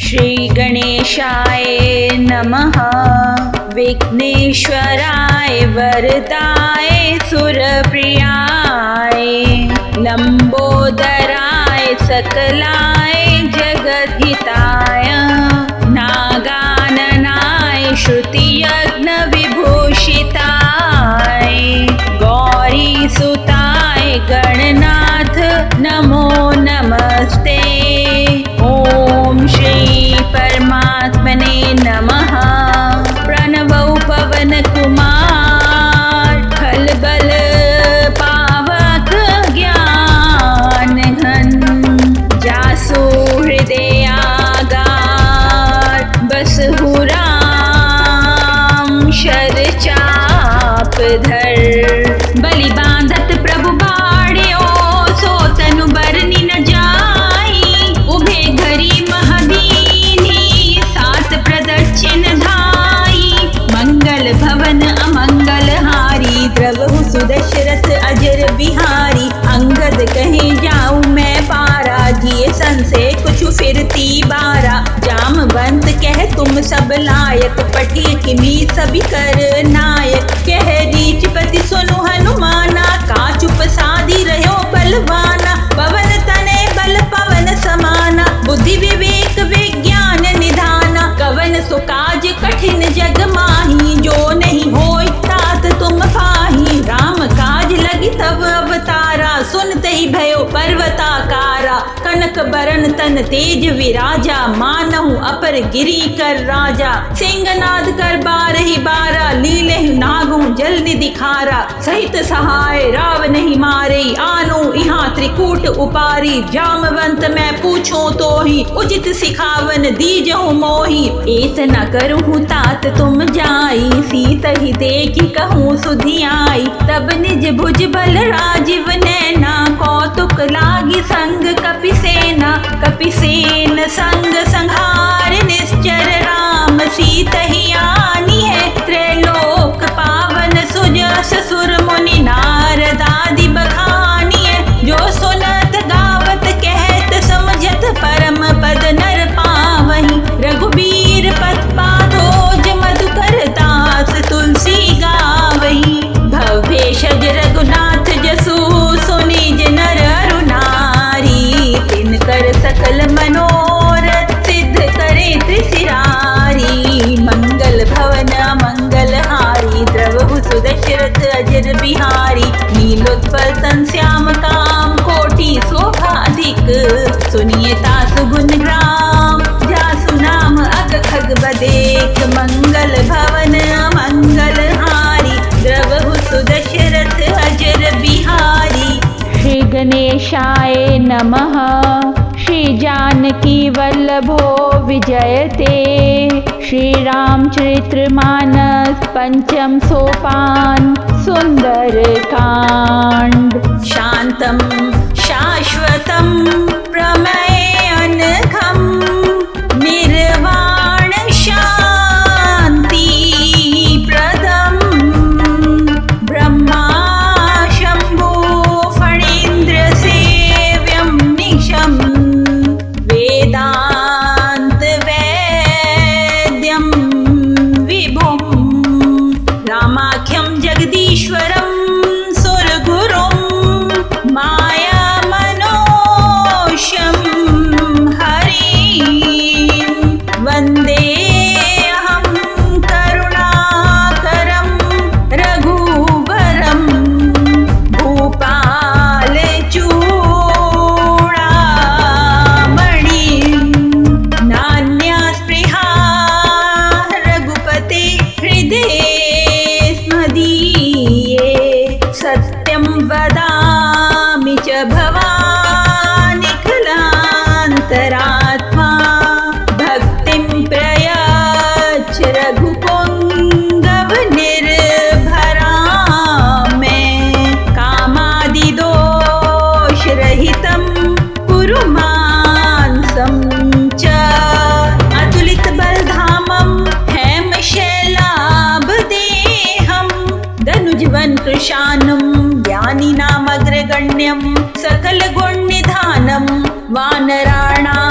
श्री गणेशाय नमः। विघ्नेश्वराय वरदाय सुरप्रियाय लंबोदराय सकलाय जगद्हिताय नागाननाय श्रुतियज्ञ विभूषिताय गौरीसुताय गणनाथ नमो नमस्ते। ओम श्री परमात्मने नमः। प्रणवौ पवन कुमार खलबल पावक ज्ञान घन जासु हृदयागार बसहु राम शर चाप धर। बलि बांधत प्रभु बाड़ियो सो तनु बरनी न जाई। उभे घरी महदीनी सात प्रदक्षिण धाई। मंगल भवन अमंगल हारी द्रवहु सुदशरथ अजर बिहारी। अंगद कहे जाऊं मैं पारा जिए संशय कुछ फिरती बारा। जामवंत कह तुम सब लायक पठिय किमी सभी कर नायक। कह रीचपति सुनु हनुमाना का चुप साधी रहो बलवाना। पवन तने बल पवन समाना बुद्धि विवेक विज्ञान निधाना। कवन सुकाज कठिन जग माही जो नहीं होय तात तुम पाही। राम काज लगी तब अवतारा सुनते ही भयो पर्वताकारा। कनक बरन तन तेज विराजा मानहु अपर गिरी कर राजा। सिंहनाद कर बारहि बारा लीलेहु नागु जल निधि खारा। सहित सहाय राव नहीं मारे आनो यहाँ त्रिकूट उपारी। जामवंत मैं पूछूं तो ही उचित सिखावन दीजहु मोही। एत न करहु तात तुम जाई सीत ही देखी कहूँ सुधियाई। तब निज भुज बल राजीव नैना कौतुक लागी संग कपिसेना। कपिसेन संग संहार निश्चर राम सीत ही आनी है। त्रैलोक पावन सुजस सुर मुनि नारद आदि बखानी है। जो सुनत गावत कहत समझत परम पद नर पावहि। रघुबीर पथ पादोज मधुकर दास तुलसी गावहि। भवेशज रघुनाथ जसु सुनिज नर अरु नारी। तिनकर सकल मनोरथ सिद्ध करे त्रिशिरारी। मंगल भवन मंगल हारी द्रवहु सुदशरथ अजर बिहारी। नीलोत्पल तन श्याम काम कोटि शोभा अधिक। सुनिए तासु गुण ग्राम जासु नाम अग खग बदेक। मंगल भवन मंगल हारी द्रवहु सुदशरथ अजर बिहारी। श्री गणेशाय नमः। श्री जानकी वल्लभो विजयते। श्री रामचरित्र मानस पंचम सोपान सुंदर कांड। शांतम शाश्वतम प्रमेय अनघम निर्वाण शांति प्रदम। ब्रह्मा शंभु फणीन्द्र सेव्यम निशम। वेदांत वैद्यम विभुम रामाख्यम जगदीश्वरम सुरगुरुम। माया मनोशम हरिं वन्देऽहं करुणाकरं रघुवरं। भूपालचूडामणिं नान्या स्पृहा रघुपते हृदये स्मदीये। सत्यं वदामि च भवानि खलान्तरात्मा। भक्तिं प्रयच्छ रघुपुङ्गव निर्भरां मे। कामादिदोषरहितं कुरु मानसं च। अतुलित बलधामं हेमशैलाभदेहं। धनुजवन कृशानं ज्ञानिनामग्रगण्यं सकल गुण निधानं। वानराणां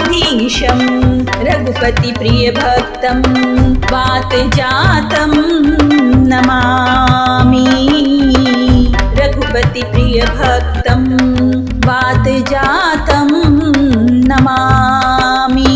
धीशम् रघुपति प्रिय भक्तं वात जातं नमामि। रघुपति प्रिय भक्तं वात जातं नमामि।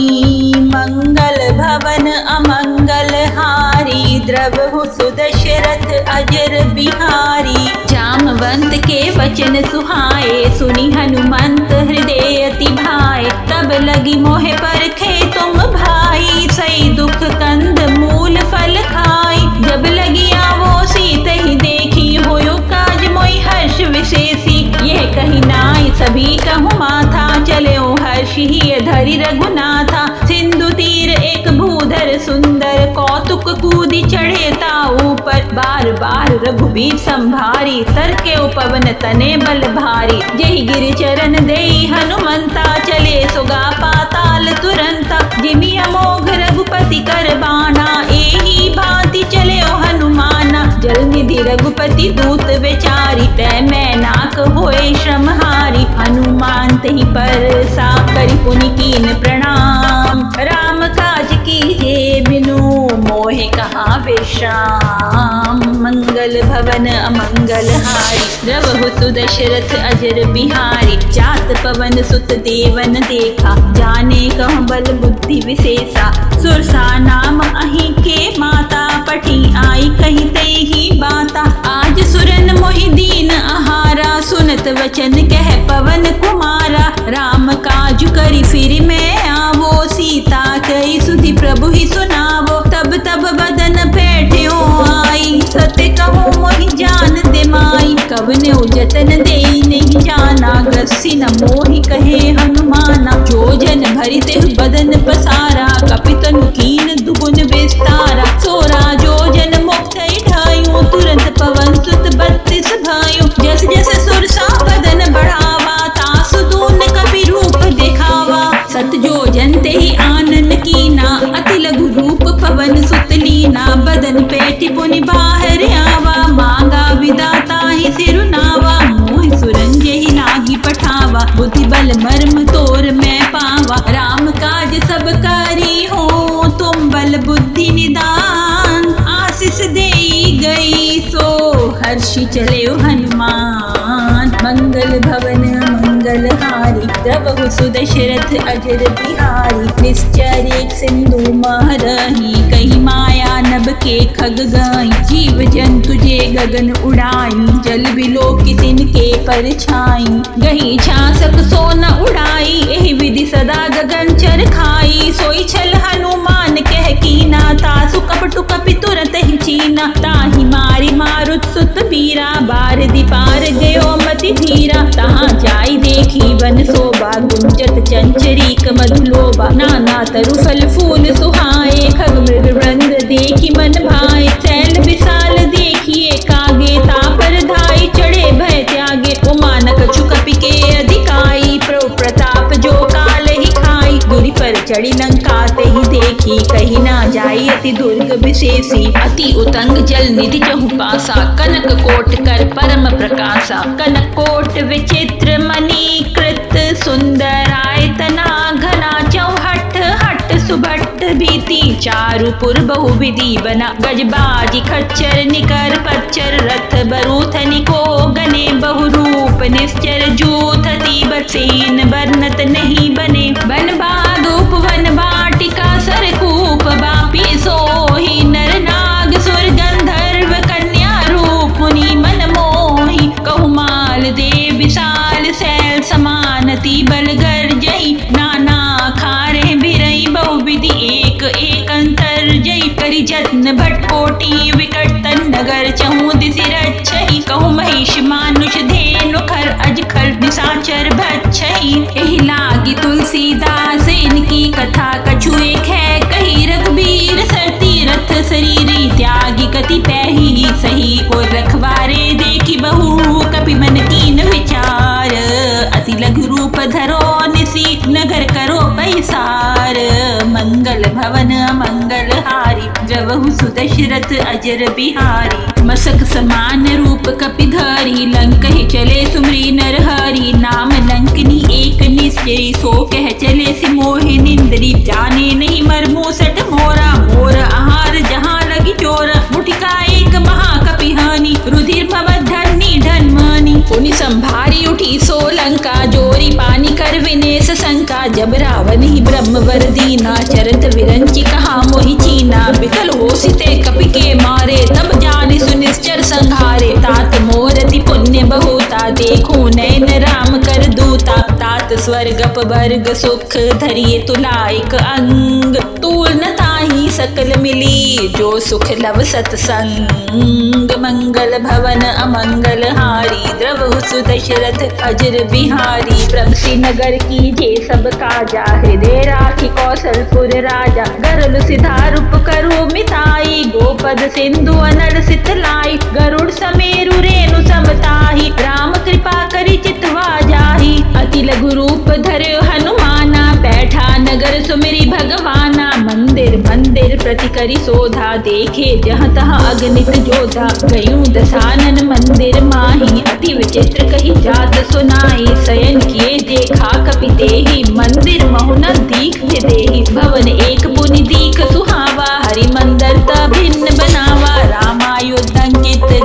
मंगल भवन अमंगल हारी द्रवहु सुदशरथ अजर बिहारी। जामवंत के वचन सुहाए सुनी हनुमंत हृदय अति भाए। तब लगी मोह परखे तुम भाई सई दुख कंद मूल फल खाई। जब लगी आवो सीत ही देखी होयो काज मोहि हर्ष विशेषी। यह कही नाई सभी कहूँ माथा चले हर्ष ही धरि रघुनाथा। सिंधु तीर एक भूधर सुंदर कौतुक कूदी चढ़े ताऊ पर। बार बार रघुबीर संभारी तरके उपवन तने बल भारी। जहि गिरि चरण देई हनुमंता चले सुगा पाताल तुरंता। जिमि अमोघ रघुपति कर बाना एही भांति चले हनुमाना। जल निधि रघुपति दूत विचारी तै मैं नाक होए श्रम हारी। हनुमान तहि पर सा करि पुनि कीन प्रणाम। राम काज कीजे बिनु मोहि कहाँ विश्राम। मंगल भवन अमंगल हारी द्रवहु सुदशरथ अजर बिहारी। जात पवन सुत देवन देखा जाने कहूँ बल बुद्धि विशेषा। सुरसा नाम अहि के माता पठी आई कही तई ही बाता। आज सुरन मोहि दीन आहारा सुनत वचन कह पवन कुमारा। राम काज करी फिर मैं आवो सीता कई सुधि प्रभु ही सुनावो। तब तब बदन पैठ्यो आई सत्य कहूँ मोहि जान दे माई। कवने जतन दे नहीं जाना ग्रसी न मोहि कहे हनुमाना। जो जन भरिते बदन पसारा कपितनु कीन दुगुन विस्तारा। सोरा जो जन मुक्त ढायो तुरंत पवन सुत 32 भयो। जस जस सुरसा बदन बढ़ावा तासु दून कपि रूप दिखावा। सत जो जन ते ही आनन कीना अति लघु रूप पवन सुत लीना। बदन पेटि पुनि बाहर आवा मांगा विदाता ही सिरुनावा। मोहि सुरंज ही लागी पठावा बुद्धि बल मर्म तोर मैं पावा। राम काज सब करी हो तुम बल बुद्धि निदान। आशीष देई गई सो हर्षि चले हनुमान। मंगल भवन मंगल हारी द्रवहु सुदशरथ अजर बिहारी। निश्चर एक सिंधु महरही कही माया नभ के खग गई। जीव जंतु जे गगन उड़ाई जल बिलो किसिन के परछाई। गही छासक सोन उड़ाई एहि विधि सदा गगन चर खाई। सोई छल हनुमान कह कीना तासु कपटु कपि तुरत ही चीना। ताहि मारी मारुत सुत बीरा बार दिपार गयो मति धीरा। तहाँ जाई देखी वन शोभा गुंजत चंचरीक मधुलोभा। नाना तरु फल फूल सुहाए खग मृग वृंद देखी मन भाए। शैल विशाल देखिए कागे तापर धाई चढ़े भय त्यागे। उमान कछु कपि के अधिकाई प्रभु प्रताप जो काल ही खाई। दूरी पर चढ़ी लंका ते ही देखी कही ना जाई अति दुर्ग विशेषी। अति उतंग जल निधि चहु पासा कनक कोट कर परम प्रकाशा। कनक कोट विचित्र मणिकृत सुंदर आयतना घना। चौहट हट सुभट भीति चारु पुर बहुविधि बना। गजबाजी खच्चर निकर पच्चर रथ बरूथनि को गने। बहुरूप निश्चर जूथति बसेन वर्णत नहीं बने। वन बादूप वन वाटिका सरकूप बापी सोही। नर नाग सुर गंधर्व कन्या रूप मुनि मन मोही। कहुमाल देव विशाल सैल समानति बल गर्जई। नाना खारे भिरई बहुविधि एक एक अंतर जई। करि जत्न भट कोटि विकट तन नगर चहु दिसि रक्षई। कहु महिष मानुष धेनु खर अज खर निशाचर भक्षई। एहि लागी तुलसीदास इनकी कथा कछु एक है कही। रघुबीर सर तीरथ शरीरी त्यागी कति पैही सही। और रखवारे देखी बहु कपि मन कीन विचार। अति लघु रूप धरो निसी नगर करो पैसार। मंगल भवन मंगल हारी द्रवहु सुदशरथ अजर बिहारी। मसक समान रूप कपिधारी लंक ही चले सुमरी नरहरि। नाम लंकनी एक निश्चय सो कह चले सिमोहि निंद्री। जाने नहीं मर्म जब रावण ही ब्रह्म वर दीना, चरत विरंचि कहा मोहि चीना, बिकल होसिते कपि के मारे, तब जाने सुनिश्चर संहारे। तात मोरति पुण्य बहुता, देखो नैन राम कर दूता, तात स्वर्ग अपवर्ग सुख, धरिए तुलाइक अंग, तूल न ताहि सकल मिली, जो सुख लव सतसंग। मंगल भवन अमंगल हारी, द्रवहु सुदशरथ अजर बिहारी, प्रभसी नगर की जे सब काजा, हृदय राखी कौशलपुर राजा, गरुल सिधारूप करु मिताई, गोपद सिंधु अनल सितलाई, गरुड़ समेरु रेणु समताही, राम कृपा करि चितवा जाहि, अति लघु रूप धर्यो हनुमाना, बैठा नगर सुमिरि भगवाना, मंदिर मंदिर प्रति करि शोधा, देखे जहाँ तहाँ अगणित जोधा, गयूं दसानन मंदिर माही, अति विचित्र कही जात सुनाई, शयन किए देखा कपि तेहि, मंदिर महु न दीख देहि, भवन एक पुनि दीख सुहावा, हरि मंदिर त भिन्न बनावा, रामायुध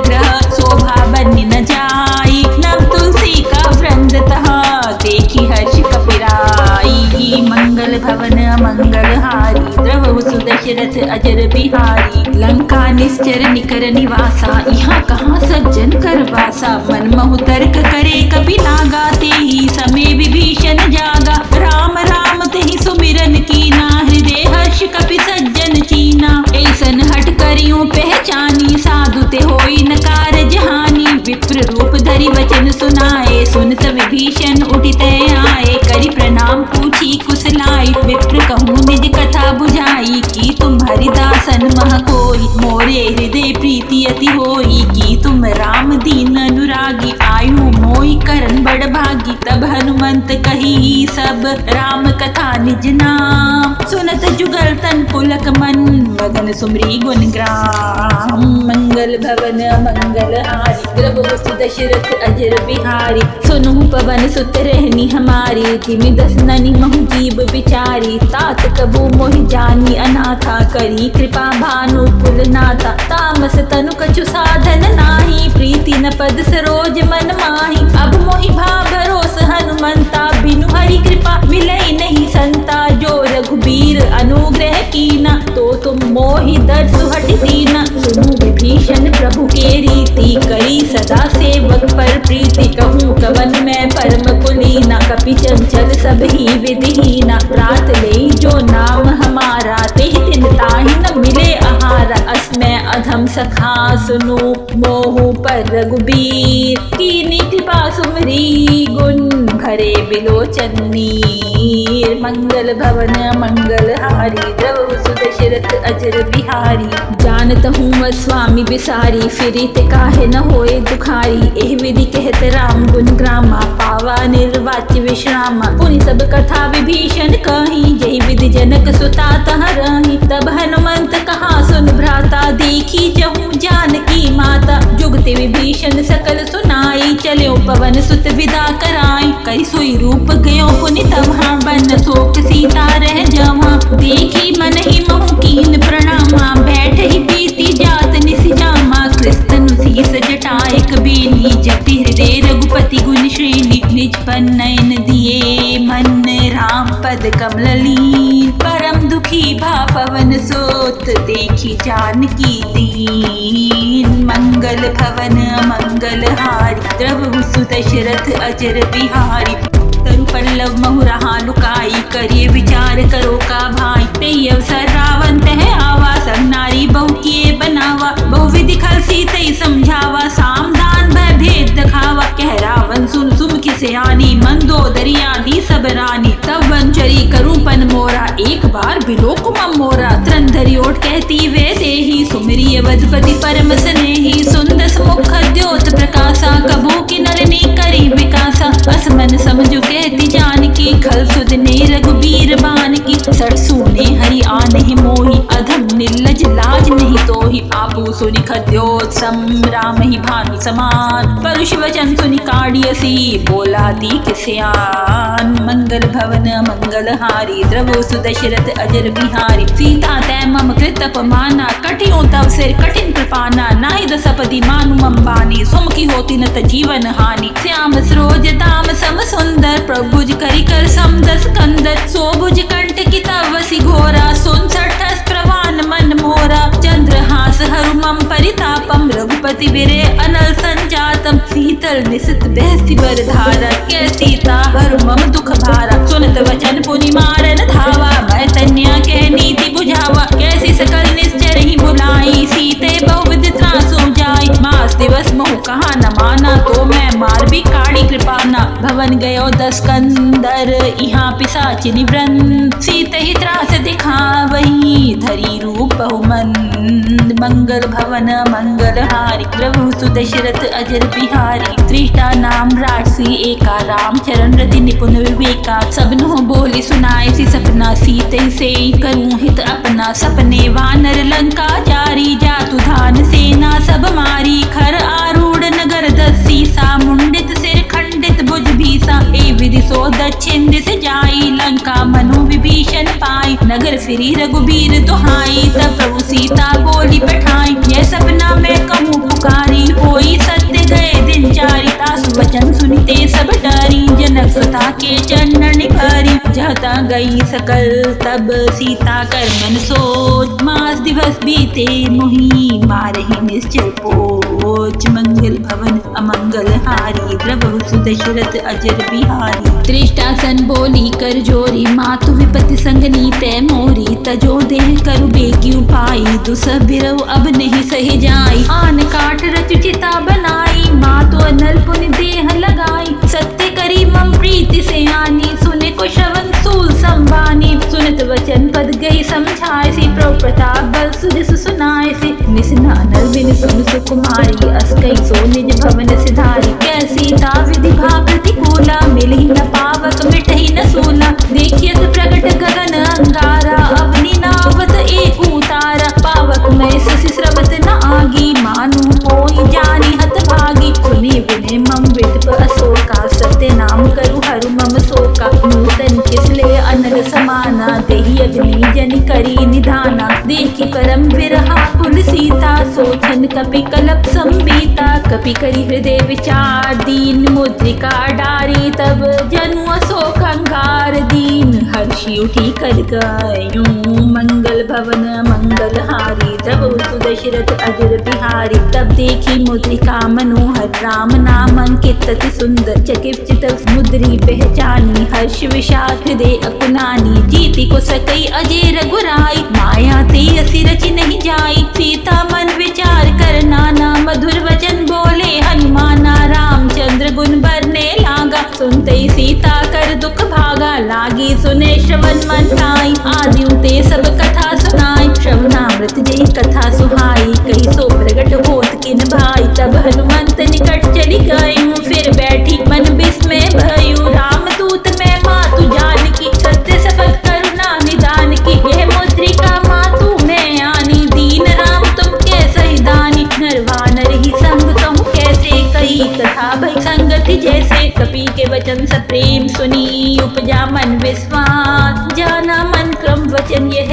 ग्रह शोभा बनि न जाई, नव तुलसी का वृंद तहा, देखी हर्ष कपिराई। मंगल भवन अमंगल हारी, द्रवहु सुदशरथ अजर बिहारी, लंका निश्चर निकर निवासा, यहाँ कहाँ सज्जन कर वासा, मन महु तर्क करे कपि नागा, तेहि समय विभीषण जागा, राम राम तेहि सुमिरन कीना, हृदय हर्ष कपि सज्जन चीना, ऐसन हट करियो पहचानी, साधु ते होई न कारज हानि, विप्र रूप धरि वचन सुनाए, सुनत विभीषण उठिते आए, करि प्रणाम पूछी कुशलाई, विप्र कहूँ निज कथा बुझाई, की तुम हरिदासन मह कोई, मोरे हृदय प्रीति अति होई, की तुम राम दीन अनुरागी, आयु मोई करन बड़ भागी, तब हनुमंत कही सब राम कथा निज नाम, सुनत जुगल तन पुलक मन, मगन सुमरी गुण ग्राम। मंगल भवन मंगल हारी, द्रवहु सुदशरथ अजर बिहारी, सुनहु पवन सुत रहनी हमारी, तिमि दस ननि महु जीव बिचारी, तात कबू मोहि जानी अनाथा, करी कृपा भानु कुल नाथा, तामस तनु कछु साधन नाही, प्रीति न पद सरोज मन माही, अब मोहि भा भरोस हनुमंता, बिनु हरि कृपा मिलई नहीं संता, जो रघुबीर अनुग्रह कीना, तो तुम मोहि दर्शु हटि दीना, सुनु विभीषण प्रभु के रीति, करी सदा सेवक पर प्रीति, कहूँ कवन मैं परम कुलीना, कपि चंचल सब ही विधिहीना, रात ले जो नाम हमारा, तेहि दिन ताहि न मिले आहारा, अस्मै अधम सखा सुनु मोहु पर रघुबीर, कीनी कृपा सुमरी गुण भरे बिलोचन नीर। मंगल भवन मंगल हारी, द्रवहु सुदशरथ अजर बिहारी, जानत हूँ स्वामी बिसारी, फिरित काहे न होए दुखारी, एह विधि कहत राम गुण ग्रामा, पावा निर्वाच्य विश्रामा, पुनि सब कथा विभीषण कही, यही विधि जनक सुता तह रही, तब हनुमंत कहा सुन भ्राता, देखी जहूँ जानकी माता, जुगति विभीषण सकल सुनाई, चलो पवन सुत विदा कराई, कई सोई रूप गयो पुनि तवहाँ, बन शोक सीता रह जहाँ, देखी मन ही महु कीन प्रणामा, बैठ ही बीती जात निसिजामा, कृष्ण शीस जटायक बेनी, जपि हृदय रघुपति गुण श्रेणी, निज पन नयन दिए मन राम पद कमल लीन, परम दुखी भा पवन सोत, देखी जानकी दीन। मंगल भवन मंगल हारी, द्रवहु सुदशरथ अजर बिहारी, तरु पल्लव महु रहा लुकाई, करिए विचार करो का भाई, तेहि अवसर रावण तह आवा, सब नारी बहु किए बनावा, बहुविधि खल सीतै समझावा, साम दान भय भेद दिखावा, कह रावण सुन सुम की सयानी, मंदोदरी आदि सब रानी, तब वंचरी करूं पन मोरा, एक बार बिलोक मम मोरा, त्रंधरी ओट कहती वे देही, सुमिरी अवधपति परम स्नेही, सुंदस मुख द्योत प्रकाशा, कबू की नरनी करी विकासा, बस मन समझो कहती जानकी, खल सुध ने रघुबीर बान की, सठ सूने हरि आने मोही, अधम निर्लज लाज नहीं तोहि, मोहि आपु सुनि खद्योत्सम राम ही भानु समान। परुष वचन सुनि काढ़ियसी बोला तीख सियान। मंगल भवन मंगल हारी द्रवो सुदशरथ अजर बिहारी। सीता तै मम कृत अपमाना कटियो तव सिर कठिन कृपाना। नाहि दसपदी मानु मम बानी सुमुखी होती न त जीवन हानि। श्याम सरोज ताम सम सुंदर प्रभुज करि कर सम दस कंदर। सोभुज कंठ की तव वसी घोरा सुन सठस प्रवान मन मोरा। चंद्रहास हरु मम परितापम रघुपति बिरे अनल संजातम। शीतल निसित बहसी बर धारा कै सीता हरु मम दुख भारा। सुनत वचन पुनि मारन धावा मैं तन्या कह नीति बुझावा। कैसी सकल निश्चर ही बुलाई सीते बहुविध त्रासो जाई। मास दिवस मोह कहा न माना तो मैं मार भी काढ़ी कृपाना। भवन गयो 10 कंदर यहाँ पिशाचिनी वृंद। सीते ही त्रास दिखावही धरी रूप बहुमंद। मंगल भवन मंगल हारी प्रभु सुदशरथ अजर बिहारी। त्रिष्टा नाम राजसी एका राम चरण रति निपुण विवेका। सबनो बोली सुनाए सी सपना सीते से करूं हित अपना। सपने वानर लंका जारी जातु धान सेना सब मारी। खर आरूढ़ नगर दसी सा मुंडित सिर खंडित भुज भीसा। ए विधि सो दक्षिण दिस जाई लंका मनु विभीषण पाई। नगर फिरी रघुबीर दुहाई तब प्रभु सीता बोली पठाई। यह सपना मैं कहूँ पुकारी होई सत्य गए दिन चारी। तासु वचन सुनते सब डरी जनक सुता के चरण निखारी। जहता गई सकल तब सीता कर मन सोच। मास दिवस बीते मोहि मारहि निश्चल पोच। मंगल भवन अमंगल हारी द्रवहु सुदशरथ अजर बिहारी। त्रिष्टासन बोली कर जोरी मातु विपत्ति संगनी तै मोरी। तजो देह करु बेगी उपाई दुसह बिरव अब नहीं सही जाई। आन काट रचु चिता बनाई मातु अनल पुनि देह लगाई। सत्य करी मम प्रीति से आनी सुने को श्रवण सूल संवानी। सुनत वचन पद गई समझाए सी प्रभु प्रताप बल सुजस सुनाए सी। निसना नल बिन सुन सुकुमारी अस कई सो निज भवन सिधारी। कैसी ता विधि भा प्रतिकूला मिली न पावक मिटहि न सूला। देखियत प्रगट गगन अंगारा अवनि नावत एक उतारा। पावक में शशि स्रवत न आगी मानु होई जानी हत भागी। सुनी विनय मम विटप अशोका सत्य नाम करु हरु मम शोका। नूतन किसले अनल समाना देहि अग्नि जन करी निधाना। देखि परम विरहा पुल सीता सोचन कपि कलप संबीता। कपि करी हृदय विचार दीन मुद्रिका डारी। तब जनु अशोक अंगार दीन हर्षि उठी कर गयूं। मंगल भवन मंगल हारी द्रवहु सुदशरथ अजर बिहारी। तब देखी मुद्रिका मनोहर राम नाम अंकित अति सुंदर। चकित चित मुद्री पहचानी हर्ष विषाद हृदय अकुलानी। जीति को सकई अजय रघुराई माया ते असी रचि नहीं जाई। सीता मन विचार कर नाना मधुर वचन बोले हनुमाना। रामचंद्र गुण बरने लागा सुनते सीता कर दुख भागा। लागी सुने श्रवण मन लाई आदि ते सब कथा सुनाई। श्रवणामृत जय कथा सुहाई कही सो प्रगट होत किन भाई। तब हनुमंत निकट चली गयूं फिर बैठी मन विस्मय भयूं। राम दूत मैं मातु जानकी सत्य शपथ करुणा निदान की। यह मुद्रिका मातु मैं आनी दीन राम तुम कैसे ही दानी। नरवानर ही संग कहूँ कैसे कही कथा भई संगति जैसे। कपि के वचन स प्रेम सुनी उपजा मन विश्वास। जाना मन क्रम वचन यह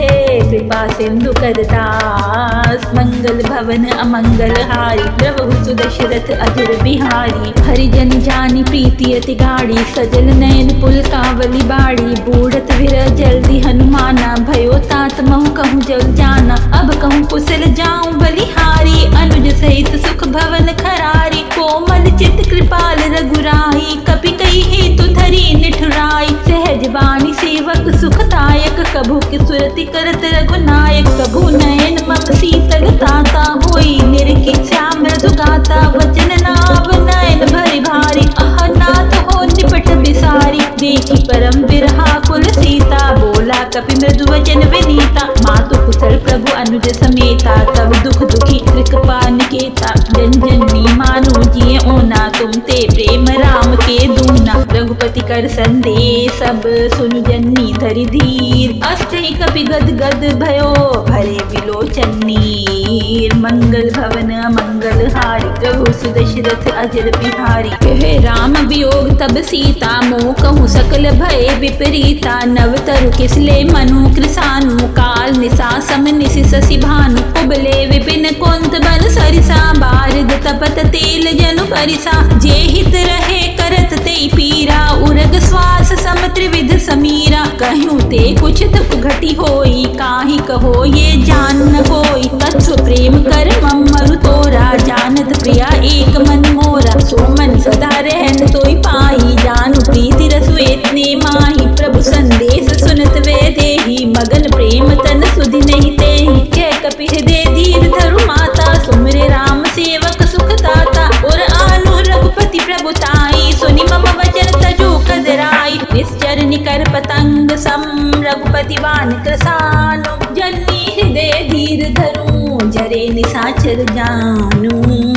कृपा सिंधु कर दास। मंगल भवन अमंगल हारी द्रवहु सुदशरथ अजर बिहारी। हरिजन जानी प्रीति अति गाढ़ी सजल नयन पुल कावली बाड़ी। बूढ़त विरह जल्दी हनुमाना भयो तात महु कहूँ जल जाना। अब कहूँ कुशल जाऊं बलिहारी अनुज सहित सुख भवन खरारी। कोमल चित कृपाल रघुराई कपि कही हेतु धरी निठुराई। सहज बानी सेवक सुखदायक कभु की सुरति करत रघुनायक। कभु नयन मम शीतल ताता होई निरखि श्याम मृदु गाता। वचन नाव नयन भरि भारी अह नाथ हो निपट बिसारी। देखी परम विरहा कुल सीता बोला कपि मृदु वचन विनीता। मातु कुशल प्रभु अनुज समेता तब दुख दुखी कृपा निकेता। जन जननी मानो जिये ओना तुम ते प्रेम राम के दूना। रघुपति कर संदेश सब सुनु जननी धरि धीर। अष्टहि कपि गद गद भयो भरे विलोचन नीर। वीर मंगल भवन अमंगल हारी प्रभु सुदशरथ अजर बिहारी। कहे राम वियोग तब सीता मोह कहूँ सकल भय विपरीता नव तरु किसले मनु कृसानु काल निशा सम निशि शशि भानु उबले विपिन कुंत बन सरिसा बारिद तपत तेल जनु परिसा जे हित रहे करत ते पीरा उरग श्वास सम त्रिविध समीरा कहूँ ते कुछ तप घटी होई काहि कहो ये जान न कोई तत्व प्रेम कर ममरु तोरा जानत प्रिया एक मन मोरा सो मन सदा रहन तोई पाई जानु प्रीति रसु इतने माही प्रभु संदेश सुनत वे देही मगन प्रेम तन सुधि नहीं तेहि कह कपि हृदय धीर धरु माता सुमिरे राम सेवक सुख दाता और आनु रघुपति प्रभुताई सुनि मम वचन तजु कदराई निश्चर निकर पतंग सम रघुपति बान कृसानु जन्नी हृदय धीर धरु जरे निशाचर जानु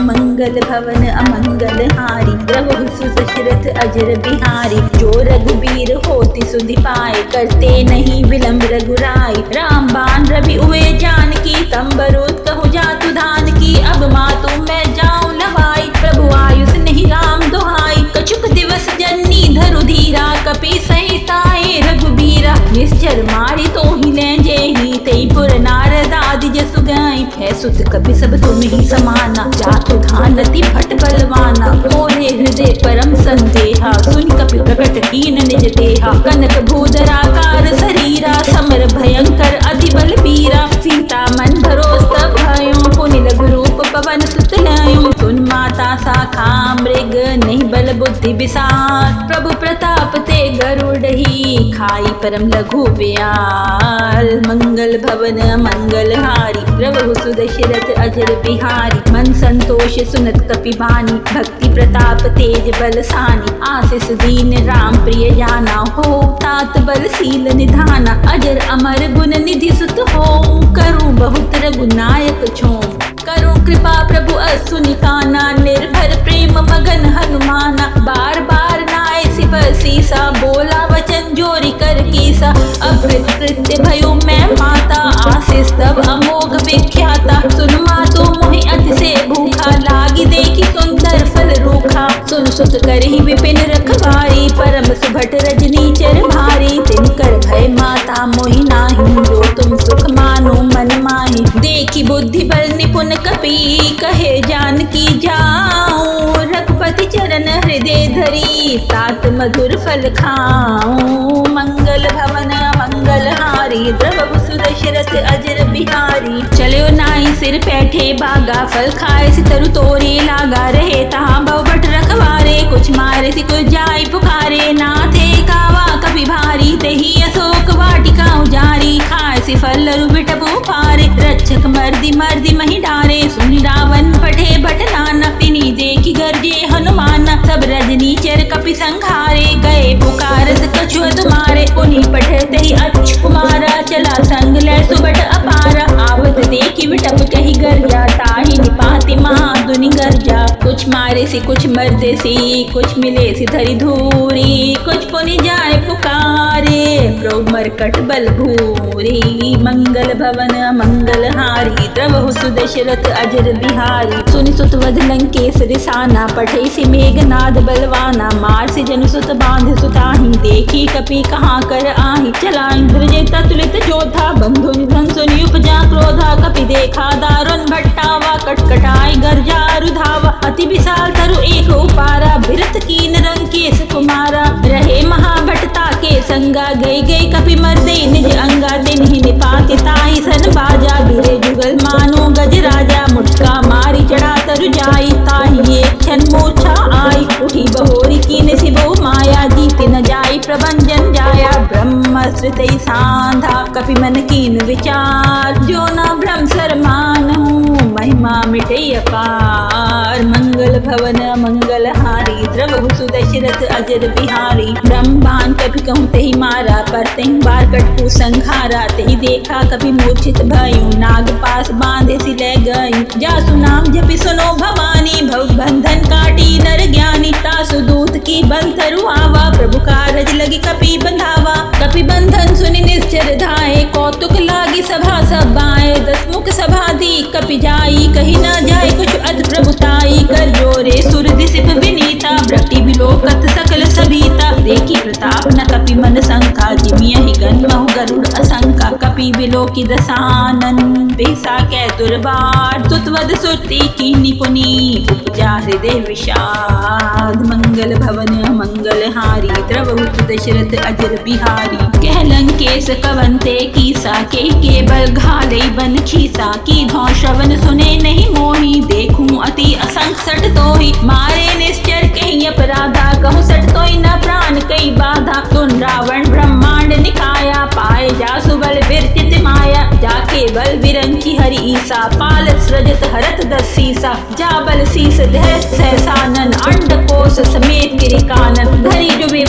मंगल भवन अमंगल हारी प्रभु सुदशरथ अजर बिहारी जो रघुबीर होति सुधि पाए करते नहीं विलंब रघुराई राम बाण रवि उए जानकी तंबरूत कहु जातु धान की अब मातु मैं जाऊं लवाई प्रभु आयुष नहीं राम दुहाई कछुक दिवस जन्नी धरु धीरा कपि सहिताए रघुबीरा निश्चर मारी तो ही ले जेहि तेई पुर नारद आदि जसु गई है सुत कपि सब तुम ही समाना जातु धानति भट बलवाना मोरे हृदय परम संदेहा सुन कपि प्रकट कीन निज देहा कनक भूधराकार शरीरा समर भयंकर अति बल बीरा सीता मन भरोस तब भयो पुनि लघु रूप पवन सुत लयो सुन माता शाखा मृग नहीं बल बुद्धि विसार प्रभु प्रताप ते गरुड़ही खाई परम लघु व्याल मंगल भवन मंगल हारी प्रभु सुदशरथ अजर बिहारी मन संतोष सुनत कपि बानी भक्ति प्रताप तेज बल सानी आशीष दीन राम प्रिय जाना हो तात बल शील निधाना अजर अमर गुण निधि सुत हो करूं बहुत रघुनायक छो करूं कृपा प्रभु असुनि काना निर्भर प्रेम मगन हनुमाना बार बार नाय सिप सीसा बोला वचन जोरी कर कीसा अभृत कृत्य भयो मैं माता आशीष तब अमोघ विख्याता सुन मातो मोहि अति से भूखा लागी देखी सुंदर फल रूखा सुन सुत करहि विपिन रखवारी परम सुभट रजनी चर भारी तिनकर भय माता मोहि नाही जो तुम सुख मानो मन माही देखी बुद्धि बल निपुण कपि कहे जानकी जाऊं रघुपति चरण हृदय धरी तात मधुर फल खाऊं मंगल भवन मंगल हारी प्रभु सुदशरथ अजर बिहारी चलो नाई सिर बैठे बागा फल खाए सितरु तोरे लागा रहे तहाँ बहुबट रखवारे कुछ मारे से कुछ जाई पुकारे नाथे कावा कभी भारी तही अशोक वाटिका उजारी खाए से फल लरु बिटपु पारे रक्षक मर्दी मर्दी मही डारे सुनि रावण पठे भट नाना तिनी देखी गरजे हनुमान सब रजनी चर कपि संघारे गए पुकारत कछुअत मारे पुनि पठे तही अच्छ कुमारा चला संग ले सुबट अपारा आवत देखी विटप कही गर्जा ताही निपाति महादुनि गर्जा कुछ मारे से कुछ मर्दे से कुछ मिले से धरी धूरी कुछ पुनि जाए पुकारे प्रभु मरकट बल भूरी मंगल भवन मंगल हारी प्रभु सुदशरथ अजर बिहारी सुनि सुत वध लंकेश रिसाना पठे से मेघनाद बलवाना मार से जन सुत बांध सुताही देखी कपि कहाँ कर आही चला इंद्रजे ततुलित जोधा बंधु निधन सुनि उपजा क्रोधा कपि देखा दारुण भट्टावा कटकटाई गर्जा रुधावा अति विशाल तरु एक उपारा बिरत कीन रंकेश कुमारा रहे महाभटता के संगा गई गई कपि मर्दे निज अंगा दिन ही निपाति ताई सन बाजा बिरे जुगल मानो गज राजा मुटका मारी चढ़ा तरु जाई ताही एक क्षण मूर्छा आई उठी बहोरी कीन सिबो माया जीत न जाई प्रभंजन जाया ब्रह्म श्रुति सांधा कपि मन कीन विचार जो न ब्रह्म सरमान महिमा मिटे अपार मंगल भवन मंगल हारी प्रभु सुदशरथ अजर बिहारी ब्रह्मांड कभी कहूँ तेहि मारा पर तेहि बार कटकू संघारा तेहि देखा कभी मूर्छित भयु नाग पास बांधे सी ले गई जासु नाम जपि सुनो भवानी भव बंधन काटी नर ज्ञानी तासु दूत की बंधरु आवा प्रभु कारज लगी कपि बंधावा कपि बंधन सुनि निश्चर धाये कौतुक लागी सभा सब बाए दसमुख सभा दी कपि जाई कही न जाय कुछ अत प्रभुताई कर जोरे सुर दिसिप विनीता ब्रटी बिलोकत सकल सभीता देखी प्रताप न कपि मन शंका जिमियहि गन्महु गरुड़ असंका कपि बिलोकी दसानन बेसा कै दुर्बार तुतवद सुरती की निपुनी उपजा हृदय विषाद मंगल भवन मंगल हारी द्रवहु दशरथ अजर बिहारी कह लंकेश कवंते कीसा के बल घाले बन खीसा की धौ श्रवण सुने नहीं मोही देखूं अति असंख सट तोहि मारे निश्चर कहीं अपराधा कहूँ सट तोहि न प्राण कई बाधा सुन रावण ब्रह्मांड निकाया पाए जासु बल विरचित माया जाके बल विरंची हरि ईसा पाल सृजत हरत दस सीसा जा बल शीस धैर्य सहसानन अंड कोश समेत किरिकानन धरी डुबे